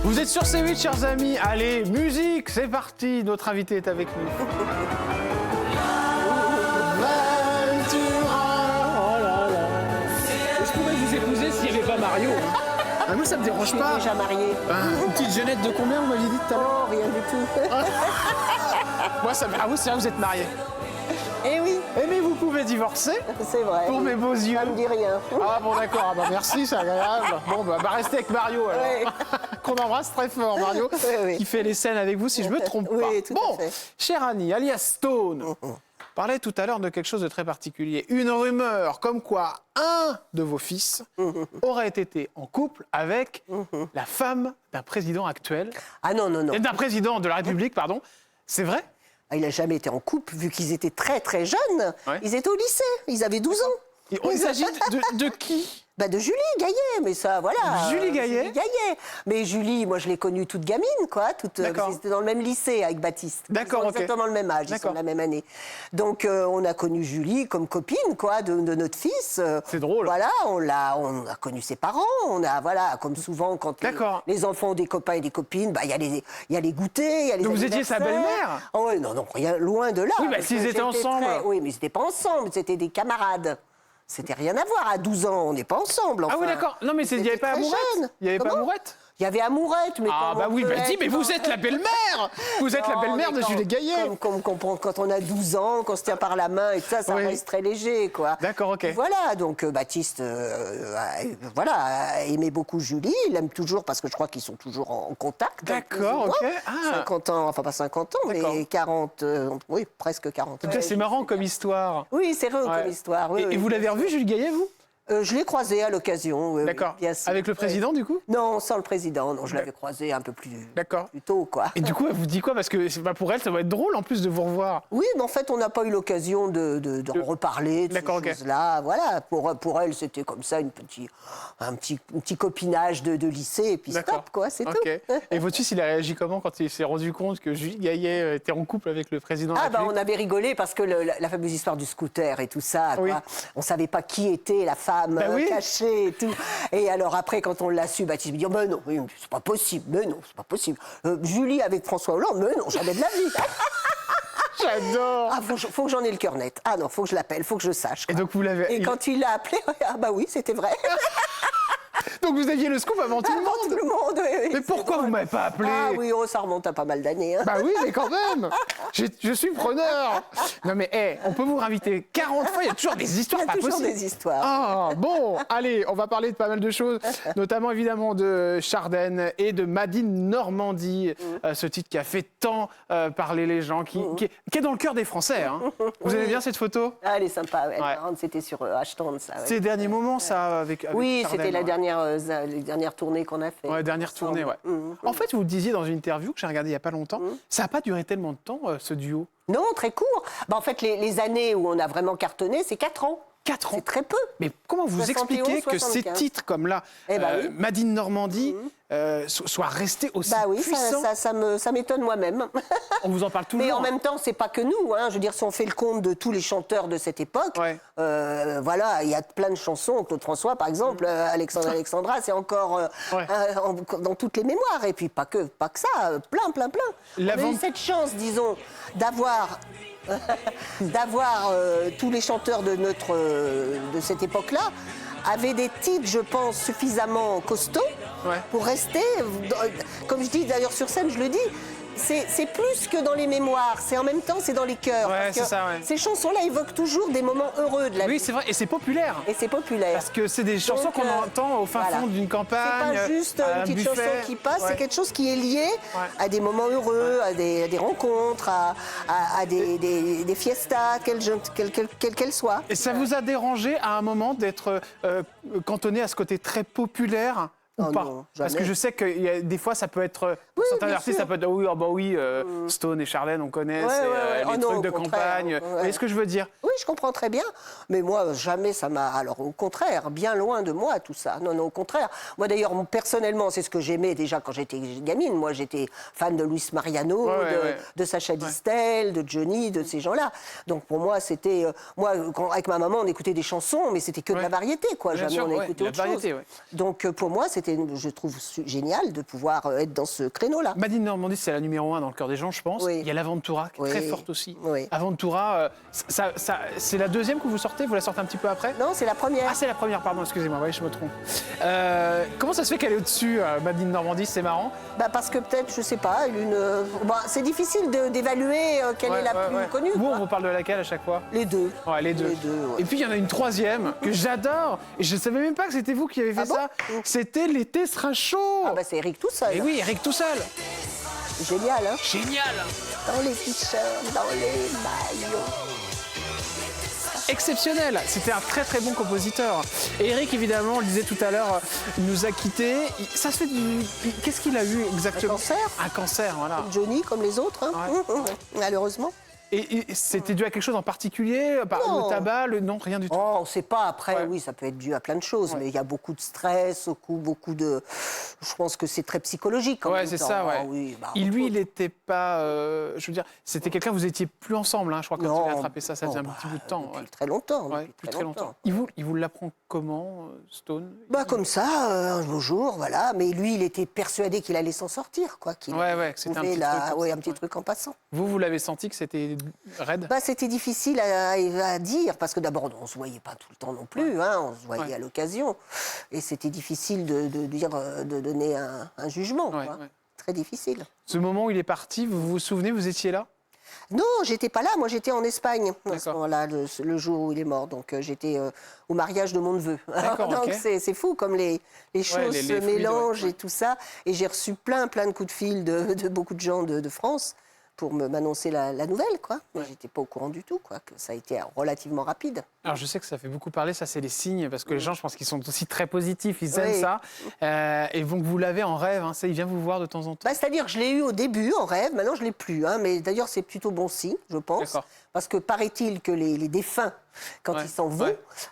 Vous êtes sur C8, chers amis. Allez, musique, c'est parti. Notre invité est avec nous. Je pourrais vous épouser s'il n'y avait pas Mario. Ah, moi, ça me dérange pas. Déjà marié. Une petite jeunette de combien, vous m'aviez dit tout à l'heure? Oh, rien du tout. Moi, ça me... Ah oui, c'est vrai, vous êtes marié. Eh oui, Mais vous pouvez divorcer c'est vrai. pour mes beaux yeux. Ça me dit rien. Ah bon, d'accord. Ah, bah, merci, c'est agréable. Bon, bah restez avec Mario, alors. Oui. Qu'on embrasse très fort, Mario, Oui. qui fait les scènes avec vous, si je me trompe pas. Oui, tout à Bon, fait. chère Annie, alias Stone, parlait tout à l'heure de quelque chose de très particulier. Une rumeur comme quoi un de vos fils aurait été en couple avec la femme d'un président actuel, Ah non, non, non. d'un président de la République, pardon. C'est vrai? Ah, il n'a jamais été en couple, vu qu'ils étaient très très jeunes. Ouais. Ils étaient au lycée, ils avaient 12 ans. Il s'agit de qui? Bah de Julie Gaillet, mais ça, voilà. Julie Gaillet. Julie Gaillet. Mais Julie, moi, je l'ai connue toute gamine, quoi. D'accord. Ils étaient dans le même lycée avec Baptiste. D'accord, Ils ont ok. exactement le même âge, ils sont D'accord. de la même année. Donc, on a connu Julie comme copine, quoi, de notre fils. C'est drôle. Voilà, on a connu ses parents. On a, voilà, comme souvent, quand D'accord. les enfants ont des copains et des copines, bah, il y a les goûters, il y a les Donc vous étiez sa anniversaires. belle-mère? Oh, oui, non, rien, loin de là. Oui, bah, parce s'ils que étaient j'étais ensemble. Oui, mais ils n'étaient pas ensemble, c'était des camarades. C'était rien à voir. À 12 ans, on n'est pas ensemble. Ah oui, enfin. d'accord. Non, mais il n'y Ils avait pas étaient très Amourette? jeunes. Il n'y avait pas Comment Amourette? Il y avait Amourette, mais Ah comment bah oui, on peut bah dis, être mais vous quand- êtes la belle-mère. Vous êtes la Non, belle-mère mais de Julie Gaillet. Comme quand on a 12 ans, qu'on se tient par la main et tout ça, ça Oui. reste très léger, quoi. D'accord, ok. Voilà, donc Baptiste, a aimé beaucoup Julie. Il l'aime toujours parce que je crois qu'ils sont toujours en contact. D'accord, plus ou ok. moins. Ah. 50 ans, enfin pas 50 ans, D'accord. mais 40, oui, presque 40. En tout cas, c'est marrant comme histoire. Oui, c'est vrai Ouais. comme histoire. Oui, Et oui. vous l'avez revu, Julie Gaillet, vous? Je l'ai croisé à l'occasion. Oui, D'accord. bien sûr. Avec le président, du coup? Non, sans le président. Non, je l'avais croisé un peu plus D'accord. tôt, quoi. Et du coup, elle vous dit quoi? Parce que c'est pas pour elle, ça va être drôle en plus de vous revoir. Oui, mais en fait, on n'a pas eu l'occasion d'en reparler de ces D'accord, ok. choses-là. Voilà, pour elle, c'était comme ça, un petit copinage de lycée, et puis D'accord. stop, quoi, c'est Ok. tout. Et votre fils, il a réagi comment quand il s'est rendu compte que Julie Gaillet était en couple avec le président de la Ah bah on République? avait rigolé parce que la fameuse histoire du scooter et tout ça, Oui. quoi. On savait pas qui était la femme Bah oui. cachée et tout. Et alors après, quand on l'a su, Baptiste me dit, oh, ben non, oui, c'est pas possible, mais non, c'est pas possible. Julie avec François Hollande, mais non, jamais de la vie. J'adore. Ah, faut que j'en ai le cœur net. Ah non, faut que je l'appelle, faut que je sache. Et quoi. donc vous l'avez. Et quand il l'a appelé, ah bah oui, c'était vrai. Donc vous aviez le scoop avant tout le Avant monde. tout le monde, oui, oui, Mais c'est pourquoi drôle. vous m'avez pas appelé? Ah oui, oh, ça remonte à pas mal d'années. Hein. Bah oui, mais quand même. Je suis preneur. Non mais, on peut vous réinviter 40 fois, il y a toujours des histoires Il y a pas toujours possibles. des histoires. Ah, bon, allez, on va parler de pas mal de choses, notamment évidemment de Chardenne et de Madine Normandie, ce titre qui a fait tant parler les gens, qui est dans le cœur des Français. Hein. Vous aimez bien cette photo? Ah, elle est sympa, ouais. Ouais. Marrante, c'était sur Ashton, ça. Ouais. Ces derniers moments, ça, avec Oui, Chardenne, c'était ouais. les dernières tournées qu'on a fait. Ouais, dernière tournée, ouais. En fait, vous le disiez dans une interview que j'ai regardée il n'y a pas longtemps, ça n'a pas duré tellement de temps, ce duo. Non, très court. Bah, en fait, les années où on a vraiment cartonné, c'est 4 ans. 4 ans. C'est très peu. Mais comment vous 71, expliquez que ces 75. titres comme là, Eh ben oui. Madine Normandie, soient restés aussi Bah oui, puissants? ça m'étonne moi-même. On vous en parle toujours. Mais en même temps, c'est pas que nous. Hein. Je veux dire, si on fait le compte de tous les chanteurs de cette époque, Ouais. voilà, il y a plein de chansons. Claude François, par exemple, Alexandra, c'est encore Ouais. dans toutes les mémoires. Et puis pas que ça, plein. La On a eu vente- cette chance, disons, d'avoir tous les chanteurs de cette époque-là avaient des titres, je pense, suffisamment costauds Ouais. pour rester. Comme je dis d'ailleurs sur scène, je le dis. c'est plus que dans les mémoires, c'est en même temps, c'est dans les cœurs. Ouais, parce c'est que ça, ouais. Ces chansons-là évoquent toujours des moments heureux de la Oui, vie. c'est vrai, et c'est populaire. Et c'est populaire. Parce que c'est des chansons Donc, qu'on entend au fin voilà. fond d'une campagne. C'est pas juste à une un petite buffet. chanson qui passe, Ouais. c'est quelque chose qui est lié à des moments heureux, à des rencontres, à des fiestas, quelles qu'elles soient. Et ça vous a dérangé à un moment d'être cantonné à ce côté très populaire ou Oh pas? non, Parce que jamais. je sais que des fois, ça peut être. Pour Oui, certains bien artistes, sûr. ça peut être. Oui, oh bah oui, Stone et Charlène, on connaît. Ouais, c'est ouais, ouais. les Oh non, trucs de au contraire, campagne. ouais. Vous voyez ce que je veux dire? Oui, je comprends très bien. Mais moi, jamais ça m'a... Alors, au contraire, bien loin de moi, tout ça. Non, non, au contraire. Moi, d'ailleurs, personnellement, c'est ce que j'aimais déjà quand j'étais gamine. Moi, j'étais fan de Luis Mariano, Ouais. de Sacha Distel, de Johnny, de ces gens-là. Donc, pour moi, c'était... moi, avec ma maman, on écoutait des chansons, mais c'était que de la variété, quoi. Bien Jamais sûr, on ouais, écoutait la autre chose. variété, ouais. Donc, pour moi, c'était, je trouve, génial de pouvoir être dans ce créneau-là. Madine Normandie, c'est la numéro 1 dans le cœur des gens, je pense. Oui. Il y a l'Aventura, qui est Oui. très forte aussi. Oui. Aventura, c'est la deuxième que vous sortez? Vous la sortez un petit peu après? Non, c'est la première. Ah, c'est la première, pardon, excusez-moi, oui, je me trompe. Comment ça se fait qu'elle est au-dessus, Madine Normandie? C'est marrant. Bah parce que peut-être, je sais pas, c'est difficile d'évaluer quelle est la plus connue. Vous, quoi. on vous parle de laquelle à chaque fois? Les deux. Ouais, les deux. Les deux, ouais. Et puis il y en a une troisième que j'adore. Et je ne savais même pas que c'était vous qui avez fait Ah bon ça. C'était L'été sera chaud. Ah bah c'est Eric tout seul. Et oui, Eric tout seul. Génial, hein. Génial. Dans les t-shirts, dans les maillots. Exceptionnel. C'était un très très bon compositeur. Et Eric, évidemment, on le disait tout à l'heure, nous a quittés. Ça se fait Qu'est-ce qu'il a eu exactement? Un cancer. Un cancer, voilà. Johnny, comme les autres, hein. Malheureusement. Et c'était dû à quelque chose en particulier? Non. Le tabac, non, rien du tout. Oh, on ne sait pas. Après, Ouais. oui, ça peut être dû à plein de choses, mais il y a beaucoup de stress, beaucoup de... Je pense que c'est très psychologique. En Ouais, même c'est temps. ça, ouais. Ah oui, bah, Lui, il n'était pas. Je veux dire, c'était quelqu'un, vous étiez plus ensemble, hein, je crois, quand non, il a attrapé ça, faisait un bah, petit bout de temps. Depuis Ouais. très longtemps. Ouais, depuis très longtemps. Il vous l'apprend comment, Stone? Bah comme ça, un beau jour, voilà. Mais lui, il était persuadé qu'il allait s'en sortir, quoi. Qu'il Ouais, que c'était un pouvait petit truc comme ça, un petit ouais. truc en passant. Vous l'avez senti que c'était raide? Bah, c'était difficile à dire, parce que d'abord, on ne se voyait pas tout le temps non plus, hein, on se voyait Ouais. à l'occasion. Et c'était difficile de donner un jugement, Ouais, quoi. ouais. Très difficile. Ce moment où il est parti, vous vous souvenez, vous étiez là? Non, j'étais pas là, moi j'étais en Espagne à ce D'accord. moment-là, le jour où il est mort. Donc j'étais au mariage de mon neveu. D'accord, Donc ok. c'est fou comme les choses les se fluides, mélangent ouais. et tout ça. Et j'ai reçu plein de coups de fil de beaucoup de gens de France pour m'annoncer la nouvelle, quoi. Mais j'étais pas au courant du tout, quoi, que ça a été relativement rapide. Alors je sais que ça fait beaucoup parler, ça c'est les signes, parce que les gens, je pense qu'ils sont aussi très positifs, ils aiment Oui. ça. Et donc vous l'avez en rêve, hein, ça, il vient vous voir de temps en temps. Bah, c'est-à-dire que je l'ai eu au début en rêve, maintenant je l'ai plus. Hein, mais d'ailleurs c'est plutôt bon signe, je pense. D'accord. Parce que paraît-il que les défunts, quand Ouais, ils s'en vont,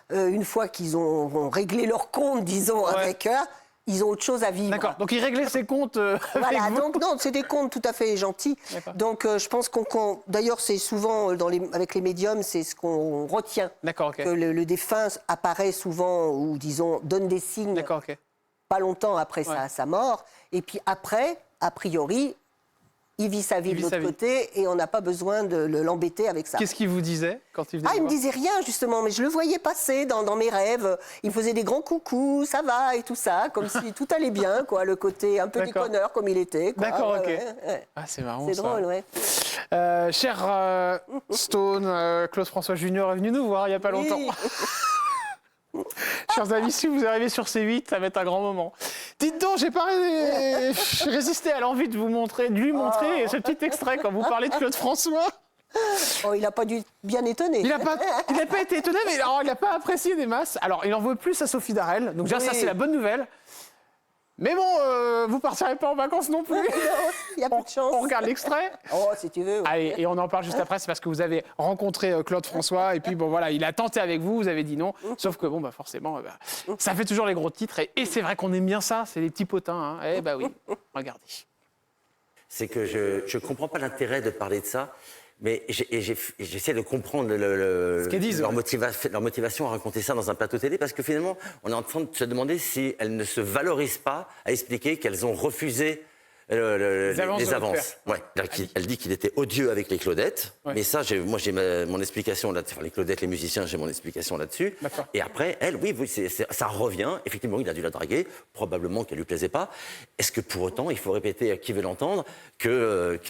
ouais. une fois qu'ils ont réglé leur compte, disons, Ouais. avec eux, ils ont autre chose à vivre. D'accord, donc il réglait ses comptes Voilà, avec vous. donc non, c'est des comptes tout à fait gentils. D'accord. Donc je pense d'ailleurs c'est souvent avec les médiums, c'est ce qu'on retient. D'accord, ok. Que le défunt apparaît souvent, ou disons, donne des signes D'accord, ok. pas longtemps après Ouais. sa mort. Et puis après, a priori, il vit sa vie Il de vit sa l'autre vie. côté et on n'a pas besoin de l'embêter avec ça. Qu'est-ce qu'il vous disait quand il venait Ah, vous il me voir? disait rien, justement, mais je le voyais passer dans mes rêves. Il me faisait des grands coucous, ça va, et tout ça, comme si tout allait bien, quoi, le côté un peu D'accord. déconneur comme il était. Quoi. D'accord, Ouais, ok. ouais. Ah, c'est marrant C'est ça. drôle, ouais. Cher Stone, Claude François Junior est venu nous voir il n'y a pas longtemps. Oui. Chers amis, si vous arrivez sur C8, ça va être un grand moment. Dites donc, j'ai pas résisté à l'envie de lui montrer ce petit extrait quand vous parlez de Claude François. Oh, il n'a pas dû bien étonner. Il n'a pas été étonné, mais alors, il n'a pas apprécié des masses. Alors, il en veut plus à Sophie Darel. Donc déjà, ça, Oui. c'est la bonne nouvelle. Mais bon, vous partirez pas en vacances non plus. Il n'y a plus de chance. On regarde l'extrait. Oh, si tu veux. ouais. Allez, et on en parle juste après, c'est parce que vous avez rencontré Claude François, et puis bon voilà, il a tenté avec vous, vous avez dit non, sauf que bon, bah forcément, ça fait toujours les gros titres, et c'est vrai qu'on aime bien ça, c'est les petits potins, hein. Eh bah oui, regardez. C'est que je ne comprends pas l'intérêt de parler de ça, mais j'essaie de comprendre Ce qu'ils disent, leur, ouais. leur motivation à raconter ça dans un plateau télé, parce que finalement, on est en train de se demander si elles ne se valorisent pas à expliquer qu'elles ont refusé les de avances. faire. Ouais. Elle dit qu'il était odieux avec les Claudettes. Ouais. Mais ça, moi, j'ai mon explication là-dessus. Enfin, les Claudettes, les musiciens, j'ai mon explication là-dessus. D'accord. Et après, elle, oui, ça revient. Effectivement, il a dû la draguer. Probablement qu'elle lui plaisait pas. Est-ce que pour autant, il faut répéter à qui veut l'entendre qu'il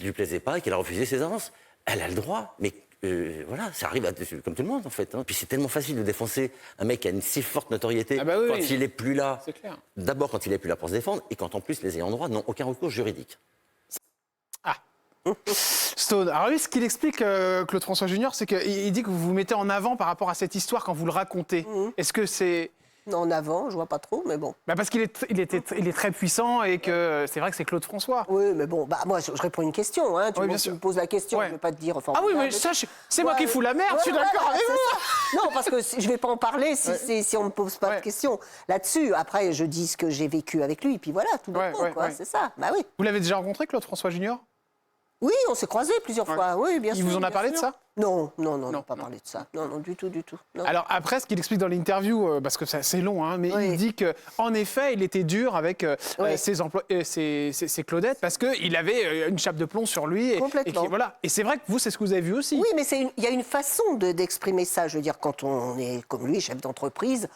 lui plaisait pas et qu'elle a refusé ses avances? Elle a le droit, mais voilà, ça arrive comme tout le monde en fait. Puis c'est tellement facile de défoncer un mec qui a une si forte notoriété Oui, quand il n'est plus là. C'est clair. D'abord quand il n'est plus là pour se défendre et quand en plus les ayants droit n'ont aucun recours juridique. Stone, alors lui, ce qu'il explique, Claude François Junior, c'est qu'il dit que vous vous mettez en avant par rapport à cette histoire quand vous le racontez. Est-ce que c'est... Non, en avant, je vois pas trop, mais bon. Parce qu'il est très puissant et que c'est vrai que c'est Claude François. Oui, mais bon, moi, je réponds à une question. Hein. Oui, bien Tu sûr. me poses la question, Ouais. je ne vais pas te dire... Ah oui, mais ça, c'est moi qui fous la merde, je suis d'accord avec vous. Non, parce que je ne vais pas en parler si on ne me pose pas de questions là-dessus. Après, je dis ce que j'ai vécu avec lui, puis voilà, tout bêtement, quoi. C'est ça, bah oui. Vous l'avez déjà rencontré, Claude François Junior? Oui, on s'est croisés plusieurs fois, oui, bien sûr. Il vous en a bien parlé de sûr. ça? Non, on n'a pas parlé de ça. Non, du tout. Non. Alors après, ce qu'il explique dans l'interview, parce que c'est long, hein, mais il dit qu'en effet, il était dur avec ses Claudettes parce qu'il avait une chape de plomb sur lui. Complètement. Et c'est vrai que vous, c'est ce que vous avez vu aussi. Oui, mais il y a une façon d'exprimer ça. Je veux dire, quand on est comme lui, chef d'entreprise,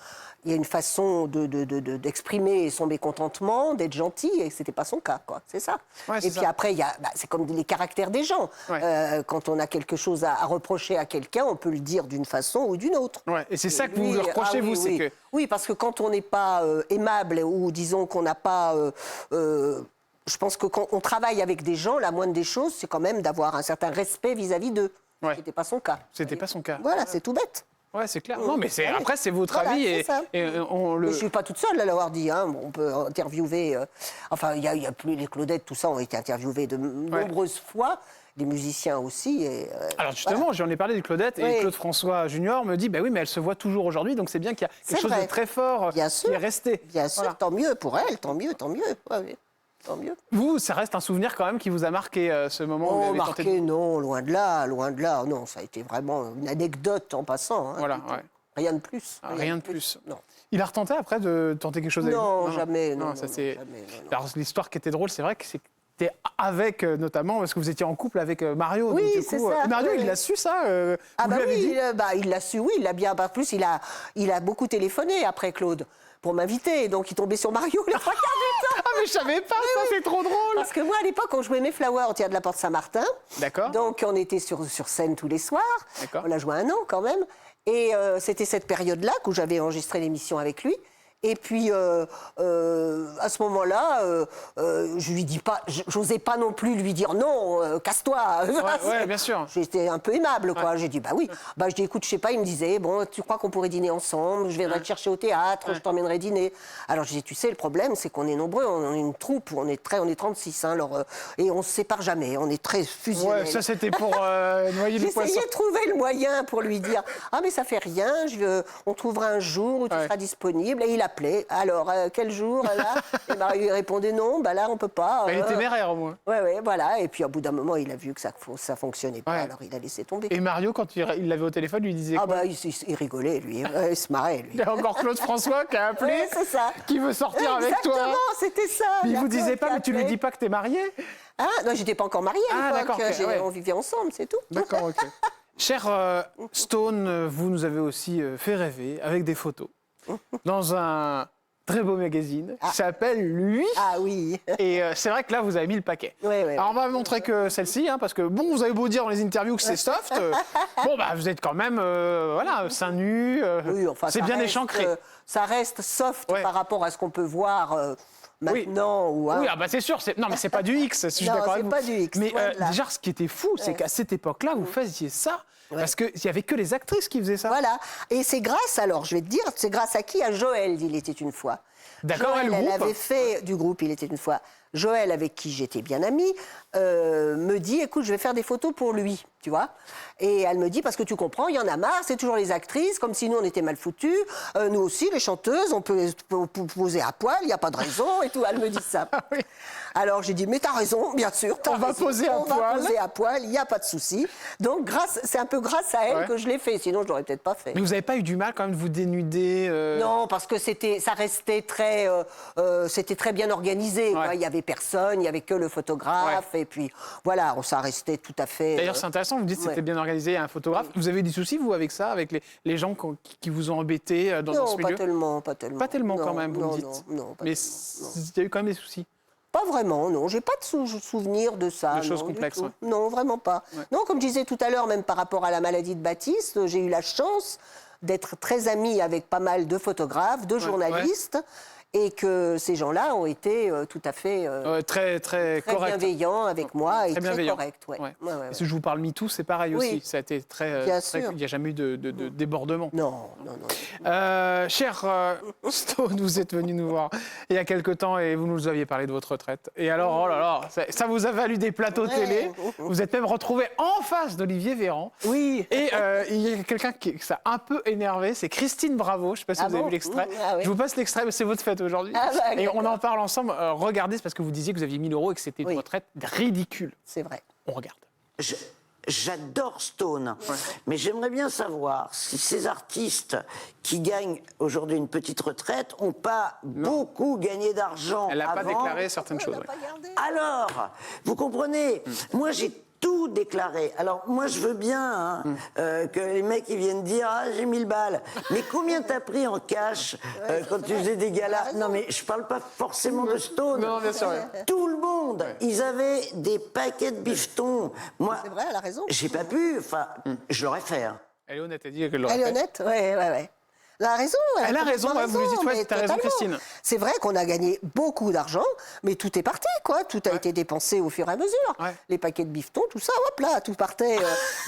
il y a une façon d'exprimer son mécontentement, d'être gentil, et c'était pas son cas, quoi. C'est ça. Ouais, et puis après, c'est comme les caractères des gens. Ouais. Quand on a quelque chose à reprocher à quelqu'un, on peut le dire d'une façon ou d'une autre. Ouais, et c'est ça que vous le reprochez, vous, c'est que... Oui, parce que quand on n'est pas aimable ou disons qu'on n'a pas... je pense que quand on travaille avec des gens, la moindre des choses, c'est quand même d'avoir un certain respect vis-à-vis d'eux. Ouais. C'était pas son cas. C'était pas son cas. Voilà, c'est tout bête. Ouais, c'est clair. Non, mais après, c'est votre Voilà, avis c'est ça. et on le... Mais je ne suis pas toute seule à l'avoir dit. Hein. On peut interviewer... enfin, il y a plus les Claudettes, tout ça, ont été interviewés de nombreuses fois. Les musiciens aussi. Alors justement, j'en ai parlé de Claudette et Claude François Junior me dit oui, mais elle se voit toujours aujourd'hui, donc c'est bien qu'il y a quelque chose de très fort qui est resté. Bien sûr, Voilà. tant mieux pour elle, tant mieux. Ouais, tant mieux. Vous, ça reste un souvenir quand même qui vous a marqué ce moment où vous avez tenté marqué, non, loin de là. Non, ça a été vraiment une anecdote en passant. Hein, Voilà, plutôt. Rien de plus. Rien de plus. Non. Il a retenté après de tenter quelque chose avec vous? Non, jamais. Non, ça non, c'est. jamais, non. Alors l'histoire qui était drôle, c'est vrai que c'était avec notamment parce que vous étiez en couple avec Mario. Oui, donc, du c'est coup, ça, Mario, oui. il a su ça. Ah vous bah lui avez oui, dit il l'a su, oui, il l'a bien. Bah, plus, il a beaucoup téléphoné après Claude pour m'inviter. Donc il tombait sur Mario les trois quarts du temps. Ah mais je savais pas, ça c'est trop drôle. Parce que moi, à l'époque, on jouait Mayflower au Théâtre de la Porte Saint-Martin. D'accord. Donc on était sur scène tous les soirs. D'accord. On a joué 1 an quand même. Et c'était cette période-là où j'avais enregistré l'émission avec lui. Et puis, à ce moment-là, je lui dis pas, j'osais pas non plus lui dire non, casse-toi. Ouais, bien sûr. J'étais un peu aimable, quoi. J'ai dit, bah oui. Bah, je dis, écoute, je sais pas, il me disait, bon, tu crois qu'on pourrait dîner ensemble? Je viendrai te chercher au théâtre, je t'emmènerai dîner. Alors, je dis, tu sais, le problème, c'est qu'on est nombreux, on est une troupe, on est 36, hein, alors, et on se sépare jamais, on est très fusionnels. Ouais, ça c'était pour noyer les poissons. J'essayais de trouver le moyen pour lui dire, ah, mais ça fait rien, on trouvera un jour où tu seras disponible. Et il appelait. Alors, quel jour, là? Et Mario lui répondait, non, bah là, on peut pas. Il est téméraire au moins. Ouais, voilà. Et puis, au bout d'un moment, il a vu que ça fonctionnait pas, Ouais. alors il a laissé tomber. Et Mario, quand il l'avait au téléphone, lui disait Ah quoi? bah, il rigolait, lui. Il se marrait, lui. Il y a encore Claude François qui a appelé, Ouais, c'est ça. qui veut sortir avec toi. Exactement, c'était ça. Mais il La vous disait Claude pas, qui mais tu lui appelait. dis pas que t'es marié? Ah, non, j'étais pas encore mariée Ah, à l'époque. d'accord, ok, ouais. On vivait ensemble, c'est tout. D'accord, ok. Cher Stone, vous nous avez aussi fait rêver avec des photos dans un très beau magazine qui s'appelle Lui. Ah oui. Et c'est vrai que là, vous avez mis le paquet. Ouais. Alors, on va montrer que celle-ci, hein, parce que bon, vous avez beau dire dans les interviews que c'est soft, bon, bah, vous êtes quand même, voilà, seins nus, Oui, enfin, c'est ça bien reste, échancré. Ça reste soft Ouais. par rapport à ce qu'on peut voir maintenant. Ou, hein. Oui, ah bah c'est sûr. Non, mais c'est pas du X. Je suis Non, d'accord c'est avec vous. pas du X, Mais loin de là. déjà, ce qui était fou, c'est qu'à cette époque-là, vous faisiez ça parce qu'il y avait que les actrices qui faisaient ça. Voilà. Et c'est grâce, alors, je vais te dire, c'est grâce à qui? À Joël, il était une fois. D'accord, et Joël, le elle groupe avait fait du groupe, il était une fois. Joël, avec qui j'étais bien amie, me dit, écoute, je vais faire des photos pour lui, tu vois. Et elle me dit, parce que tu comprends, il y en a marre, c'est toujours les actrices, comme si nous, on était mal foutus. Nous aussi, les chanteuses, on peut poser à poil, il n'y a pas de raison, et tout. Elle me dit ça. Oui. Alors, j'ai dit, mais t'as raison, bien sûr, t'as On va raison. poser à On va poil. poser à poil, il n'y a pas de souci. Donc, c'est un peu grâce à elle Ouais. que je l'ai fait, sinon je l'aurais peut-être pas fait. Mais vous n'avez pas eu du mal quand même de vous dénuder Non, parce que ça restait très, c'était très bien organisé. Ouais. quoi. Il n'y avait avait personne, il n'y avait que le photographe, et puis voilà, ça restait tout à fait... D'ailleurs, c'est intéressant, vous me dites que c'était bien organisé, il y a un photographe. Vous avez des soucis, vous, avec ça, avec les gens qui vous ont embêté dans ce milieu? Non, pas tellement. Pas tellement Non, quand même, vous non, me dites. non, pas Mais tellement, il y a eu quand même des soucis. Pas vraiment, non. J'ai pas de souvenir de ça. De choses non, du complexes, tout. ouais. Non, vraiment pas. Ouais. Non, comme je disais tout à l'heure, même par rapport à la maladie de Baptiste, j'ai eu la chance d'être très amie avec pas mal de photographes, de journalistes, et que ces gens-là ont été tout à fait Très très correct. bienveillants avec moi et Très très bienveillant. corrects. Ouais. Ouais. Ouais, ouais, Et si je vous parle MeToo, c'est pareil Oui. aussi. Ça a été très. Bien très- sûr. Il n'y a jamais eu de débordement. Non. Cher Stone, vous êtes venu nous voir il y a quelque temps et vous nous aviez parlé de votre retraite. Et alors, oh là là, ça vous a valu des plateaux télé. Vous êtes même retrouvé en face d'Olivier Véran. Oui. Et il y a quelqu'un qui ça a un peu énervé, c'est Christine Bravo. Je ne sais pas si Ah vous avez bon vu l'extrait. Ah oui. Je vous passe l'extrait, mais c'est votre fête aujourd'hui. Ah bah, et on d'accord. en parle ensemble. Regardez, c'est parce que vous disiez que vous aviez 1000 € et que c'était une Oui. retraite ridicule. C'est vrai. On regarde. J'adore Stone, mais j'aimerais bien savoir si ces artistes qui gagnent aujourd'hui une petite retraite n'ont pas beaucoup gagné d'argent Elle n'a pas avant. déclaré certaines choses. On ouais. n'a pas gardé. Alors, vous comprenez, moi j'ai tout déclaré. Alors moi je veux bien que les mecs ils viennent dire ah j'ai 1000 balles. Mais combien t'as pris en cash quand tu faisais des galas? Non mais je parle pas forcément de Stone. Non, bien sûr. Ouais. Tout le monde, ils avaient des paquets de bifetons. Moi, C'est vrai, elle a raison. j'ai pas pu. Enfin, je l'aurais fait. Hein. Elle est honnête, elle dit qu'elle l'aurait Elle est fait. honnête? Ouais. Elle a raison. Elle a raison, complètement ouais, vous lui dites, ouais, mais t'as raison, totalement. Christine. C'est vrai qu'on a gagné beaucoup d'argent, mais tout est parti, quoi. Tout a été dépensé au fur et à mesure. Ouais. Les paquets de bifetons, tout ça, hop là, tout partait.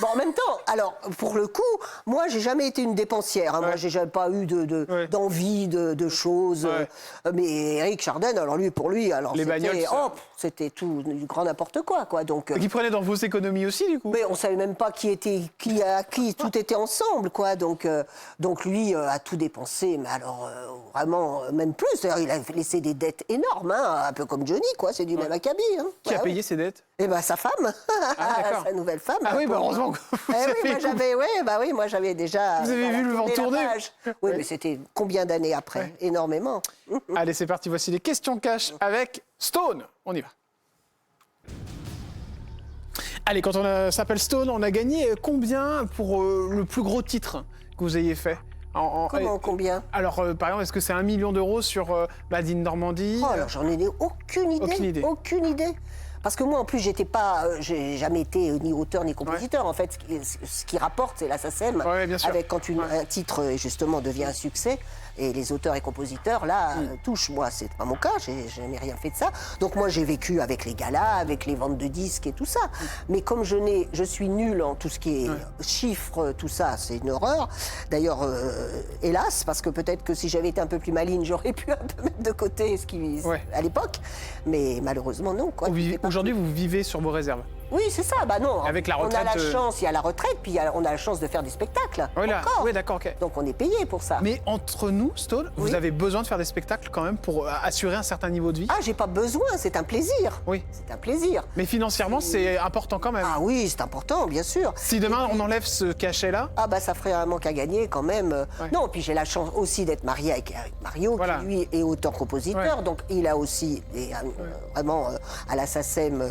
Bon, en même temps, alors, pour le coup, moi, j'ai jamais été une dépensière. Hein. Moi, j'ai jamais pas eu Ouais. d'envie de choses. Ouais. Mais Eric Chardin, alors lui, pour lui, alors Les bagnoles, c'était, ça. hop, c'était tout du grand n'importe quoi, quoi. Donc, Qui prenait dans vos économies aussi, du coup. mais on savait même pas qui a qui, tout était ensemble, quoi. Donc lui a tout dépensé, mais alors vraiment même plus. D'ailleurs, il a laissé des dettes énormes, hein, un peu comme Johnny, quoi. C'est du même acabit. Hein. Qui a Ouais, payé ses dettes? Eh ben sa femme, d'accord. sa nouvelle femme. Ah oui, bah pauvre. heureusement que vous Eh avez oui, moi j'avais déjà. Vous avez vu le vent tourné la tourner. page. Oui, mais c'était combien d'années après? Énormément. Allez, c'est parti, voici les questions cash avec Stone. On y va. Allez, quand on s'appelle Stone, on a gagné combien pour le plus gros titre que vous ayez fait? Comment, combien? Alors, par exemple, est-ce que c'est 1 million d'euros sur Badine Normandie? Oh, alors j'en ai aucune idée. Aucune idée. Aucune idée. Parce que moi, en plus, j'étais pas, j'ai jamais été ni auteur ni compositeur. En fait, ce qui rapporte, c'est la SACEM. Ouais, bien sûr. Avec quand un titre justement devient un succès. Et les auteurs et compositeurs, là, touchent. Moi, c'est pas mon cas, j'ai jamais rien fait de ça. Donc moi, j'ai vécu avec les galas, avec les ventes de disques et tout ça. Mais comme je suis nulle en tout ce qui est chiffres, tout ça, c'est une horreur. D'ailleurs, hélas, parce que peut-être que si j'avais été un peu plus maligne, j'aurais pu un peu mettre de côté ce qui, à l'époque. Mais malheureusement, non. Quoi. Aujourd'hui, vous vivez sur vos réserves. Oui, c'est ça. Bah non. Avec la on a retraite, la chance, il y a la retraite, puis on a la chance de faire des spectacles. Voilà. Encore. Oui, d'accord, ok. Donc on est payé pour ça. Mais entre nous, Stone, vous Oui. avez besoin de faire des spectacles quand même pour assurer un certain niveau de vie? Ah, j'ai pas besoin, c'est un plaisir. Oui. C'est un plaisir. Mais financièrement, c'est important quand même. Ah oui, c'est important, bien sûr. Si demain on enlève ce cachet-là, Ah bah ça ferait un manque à gagner quand même. Ouais. Non, puis j'ai la chance aussi d'être mariée avec Mario, Voilà. qui lui est auteur-compositeur, Ouais. donc il a aussi vraiment à la SACEM,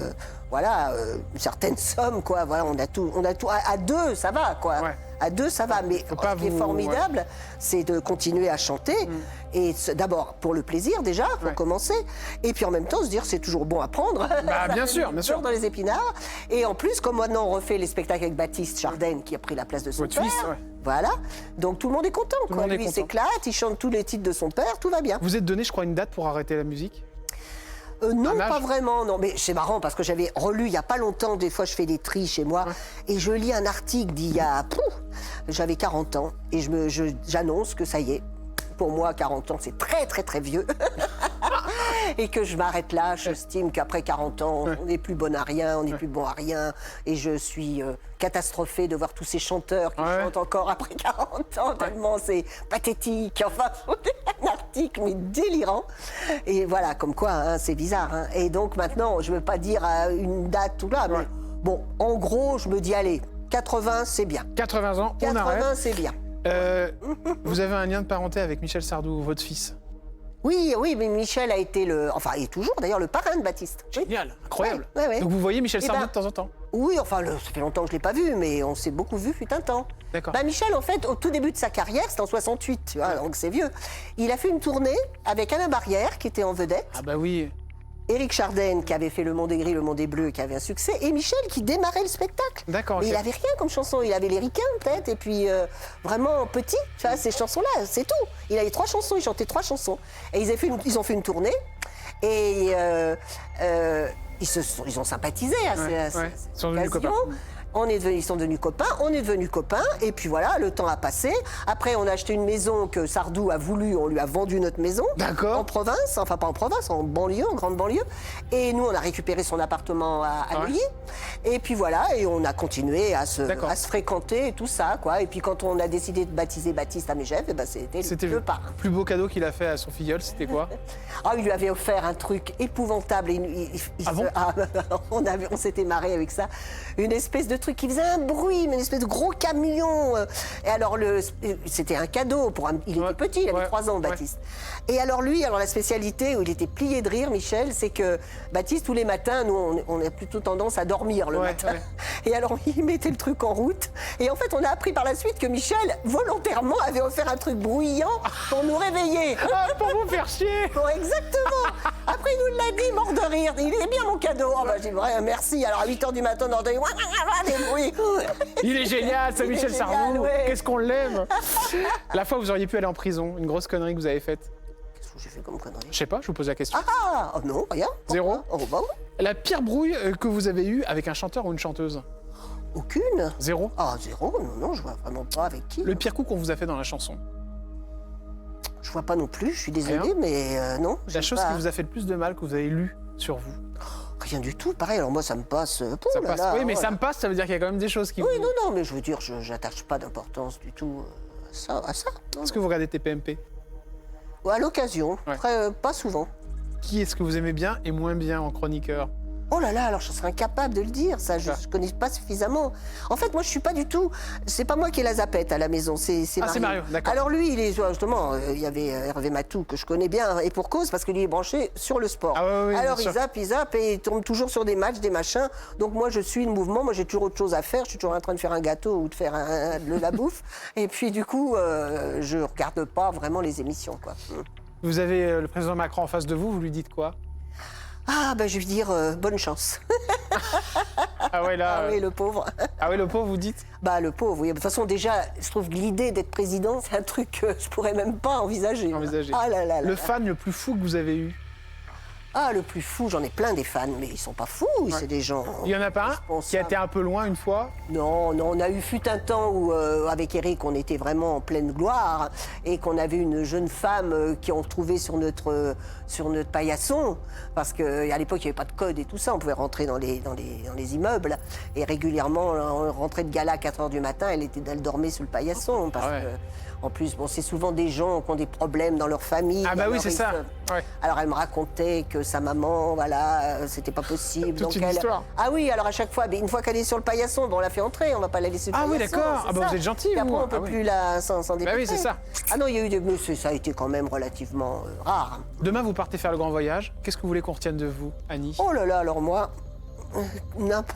voilà, une certaine somme, quoi. Voilà, on a tout. À deux, ça va, quoi. Ouais. À deux, ça va. Mais Faut pas ce qui est vous- formidable, c'est de continuer à chanter. Et d'abord pour le plaisir déjà, pour Ouais. commencer, et puis en même temps se dire c'est toujours bon à prendre. Bah, bien sûr, bien sûr. Toujours dans les épinards. Et en plus, comme maintenant on refait les spectacles avec Baptiste Chardin qui a pris la place de son Votre père. fils, ouais. Voilà. Donc tout le monde est content. le Quoi. monde est Lui, il content. s'éclate, il chante tous les titres de son père, tout va bien. vous êtes donné, je crois, une date pour arrêter la musique? Non, Un âge pas vraiment, non. Mais c'est marrant parce que j'avais relu il n'y a pas longtemps, des fois je fais des tris chez moi, et je lis un article d'il y a... J'avais 40 ans, et j'annonce que ça y est, pour moi, 40 ans, c'est très, très, très vieux. Et que je m'arrête là, j'estime qu'après 40 ans, on n'est plus bon à rien, on n'est plus bon à rien. Et je suis catastrophée de voir tous ces chanteurs qui Ouais. chantent encore après 40 ans, tellement c'est pathétique. Enfin, un article, mais délirant. Et voilà, comme quoi, hein, c'est bizarre. Hein. Et donc maintenant, je ne veux pas dire une date tout là, mais Ouais. bon, en gros, je me dis, allez, 80, c'est bien. 80 ans, on 80, arrête. c'est bien. Vous avez un lien de parenté avec Michel Sardou, votre fils? Oui, oui, mais Michel a été enfin, il est toujours d'ailleurs le parrain de Baptiste. Oui. Génial, incroyable. Ouais, ouais. Donc vous voyez Michel Eh Sardou ben, de temps en temps? Oui, enfin, ça fait longtemps que je ne l'ai pas vu, mais on s'est beaucoup vu fut un temps. D'accord. Bah, Michel, en fait, au tout début de sa carrière, c'était en 68, tu vois, donc c'est vieux. Il a fait une tournée avec Alain Barrière, qui était en vedette, Ah bah oui. Éric Chardin, qui avait fait Le Monde est gris, Le Monde est bleu, qui avait un succès, et Michel, qui démarrait le spectacle. D'accord, Mais ok. il avait rien comme chanson. Il avait les ricains, peut-être, et puis vraiment petit, tu vois, ces chansons-là, c'est tout. Il avait 3 chansons, il chantait 3 chansons. Et ils ont fait une tournée, et ils ont sympathisé à ces ouais. Ils sont devenus occasions. copains. Ils sont devenus copains, on est devenus copains, et puis voilà, le temps a passé. Après, on a acheté une maison que Sardou a voulu, on lui a vendu notre maison. D'accord. En province, enfin pas en province, en banlieue, en grande banlieue. Et nous, on a récupéré son appartement à Ouais. Neuilly. Et puis voilà, et on a continué à se fréquenter et tout ça, quoi. Et puis quand on a décidé de baptiser Baptiste à Megève, eh ben, c'était le parrain. plus beau cadeau qu'il a fait à son filleul, c'était quoi? Ah, il lui avait offert un truc épouvantable. Ah bon On s'était marré avec ça. Une espèce de truc qui faisait un bruit, mais une espèce de gros camion. Et alors, c'était un cadeau. Il était petit, il avait 3 ans, Baptiste. Et alors lui, la spécialité où il était plié de rire, Michel, c'est que Baptiste, tous les matins, nous, on a plutôt tendance à dormir le matin. Ouais. Et alors, il mettait le truc en route. Et en fait, on a appris par la suite que Michel, volontairement, avait offert un truc bruyant pour nous réveiller. Ah, pour vous faire chier. Bon, exactement. Après, il nous l'a dit, mort de rire. Il est bien mon cadeau. Oh, bah, j'ai dit, ouais, merci. Alors, à 8h du matin, on entendait des bruits. Il est génial, ce Il est Michel génial, Sardou. ouais. Qu'est-ce qu'on l'aime. La fois où vous auriez pu aller en prison, une grosse connerie que vous avez faite. Qu'est-ce que j'ai fait comme connerie? Je sais pas, je vous pose la question. Ah, oh, non, rien. Zéro. Oh, bah, oui. La pire brouille que vous avez eue avec un chanteur ou une chanteuse? Aucune. Zéro. Ah, zéro. Non, je vois vraiment pas avec qui. Le pire coup qu'on vous a fait dans la chanson? Je vois pas non plus, je suis désolée, Rien. mais non. La j'ai chose pas... qui vous a fait le plus de mal que vous avez lu sur vous? Rien du tout. Pareil, alors moi, ça me passe. Oh Ça là passe. là, Oui, mais oh ça là. me passe, ça veut dire qu'il y a quand même des choses qui Oui, vous... non, mais je veux dire, j'attache pas d'importance du tout à ça. Non, Est-ce que vous regardez TPMP? non. À l'occasion, Ouais. après, pas souvent. Qui est-ce que vous aimez bien et moins bien en chroniqueur? Oh là là, alors je serais incapable de le dire, ça, je Ah. connais pas suffisamment. En fait, moi, je suis pas du tout. C'est pas moi qui ai la zapette à la maison, c'est Ah, c'est Mario, d'accord. Alors lui, il est justement, il y avait Hervé Matou que je connais bien, et pour cause, parce que lui est branché sur le sport. Ah ouais, ouais, alors bien sûr. il zappe, et il tombe toujours sur des matchs, des machins. Donc moi, je suis le mouvement, moi j'ai toujours autre chose à faire, je suis toujours en train de faire un gâteau ou de faire de la bouffe. Et puis du coup, je regarde pas vraiment les émissions, quoi. Vous avez le président Macron en face de vous, vous lui dites quoi? Ah, ben je vais dire bonne chance. Ah ouais, là... Ah oui, le pauvre. Ah ouais, le pauvre, vous dites? Bah, le pauvre, oui. De toute façon, déjà, je trouve que l'idée d'être président, c'est un truc que je pourrais même pas envisager. Envisager. Ah là là là. Le fan le plus fou que vous avez eu? Ah, le plus fou, j'en ai plein des fans, mais ils sont pas fous, c'est des gens... Il y en a pas un qui a responsables. été un peu loin une fois? Non, on a eu fut un temps où, avec Eric, on était vraiment en pleine gloire et qu'on avait une jeune femme qui on retrouvait sur notre paillasson, parce qu'à l'époque, il n'y avait pas de code et tout ça, on pouvait rentrer dans les immeubles. Et régulièrement, on rentrait de gala à 4h du matin, elle dormait sous le paillasson, parce Ah ouais. que, en plus, bon, c'est souvent des gens qui ont des problèmes dans leur famille. Ah bah oui, alors c'est ils ça. se- Ouais. Alors elle me racontait que sa maman, voilà, c'était pas possible. Toute une elle... histoire. Ah oui, alors à chaque fois, mais une fois qu'elle est sur le paillasson, bon, on la fait entrer, on va pas la laisser. Ah oui, paillasson, d'accord. c'est Ah bah ça. vous êtes gentil, Et après, vous. on peut Ah oui. plus la s'en dépêcher. oui, c'est ça. Ah non, il y a eu mais ça a été quand même relativement rare. Demain, vous partez faire le grand voyage. Qu'est-ce que vous voulez qu'on retienne de vous, Annie? Oh là là, alors moi,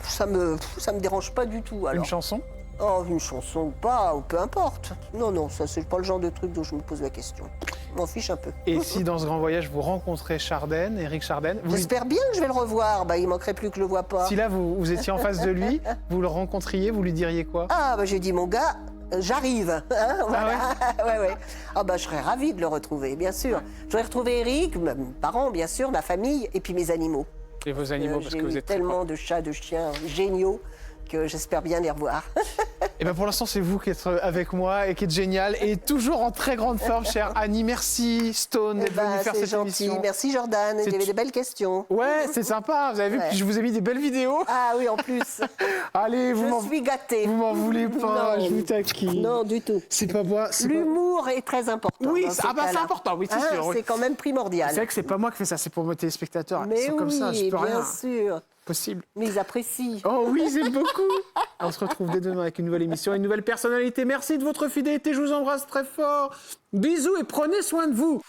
ça me dérange pas du tout. Alors. Une chanson? Oh, une chanson ou pas, ou peu importe. Non, ça c'est pas le genre de truc dont je me pose la question. Je m'en fiche un peu. Et si dans ce grand voyage, vous rencontrez Chardin, Éric Chardin, vous lui- J'espère bien que je vais le revoir. Bah, il manquerait plus que je le vois pas. si là, vous étiez en face de lui, vous le rencontriez, vous lui diriez quoi? Ah, bah j'ai dit, mon gars, j'arrive. Hein, voilà. ouais. Ah, bah je serais ravie de le retrouver, bien sûr. Je voudrais retrouver Eric, mes parents, bien sûr, ma famille, et puis mes animaux. Et vos animaux, parce J'ai que vous eu êtes très tellement de chats, de chiens géniaux que j'espère bien les revoir. Et bien pour l'instant, c'est vous qui êtes avec moi et qui êtes génial et toujours en très grande forme, chère Annie. Merci Stone d'être venu faire c'est cette gentil. émission. Merci Jordan, il y avait tout- des belles questions. Ouais, c'est sympa, vous avez vu, Ouais. puis je vous ai mis des belles vidéos. Ah oui, en plus, Allez, vous je suis gâtée. m'en voulez pas, Non. je vous taquine. Non, du tout. C'est pas moi, c'est pas... L'humour est très important. Oui, dans c'est- ces ah bah, c'est cas-là. important, oui, c'est Hein, sûr, oui. C'est quand même primordial. C'est vrai que c'est pas moi qui fais ça, c'est pour mes téléspectateurs. Ils Mais sont oui, comme ça, je peux bien rien. sûr. Possible. Mais ils apprécient. Oh oui, j'aime beaucoup. On se retrouve dès demain avec une nouvelle émission, une nouvelle personnalité. Merci de votre fidélité, je vous embrasse très fort. Bisous et prenez soin de vous.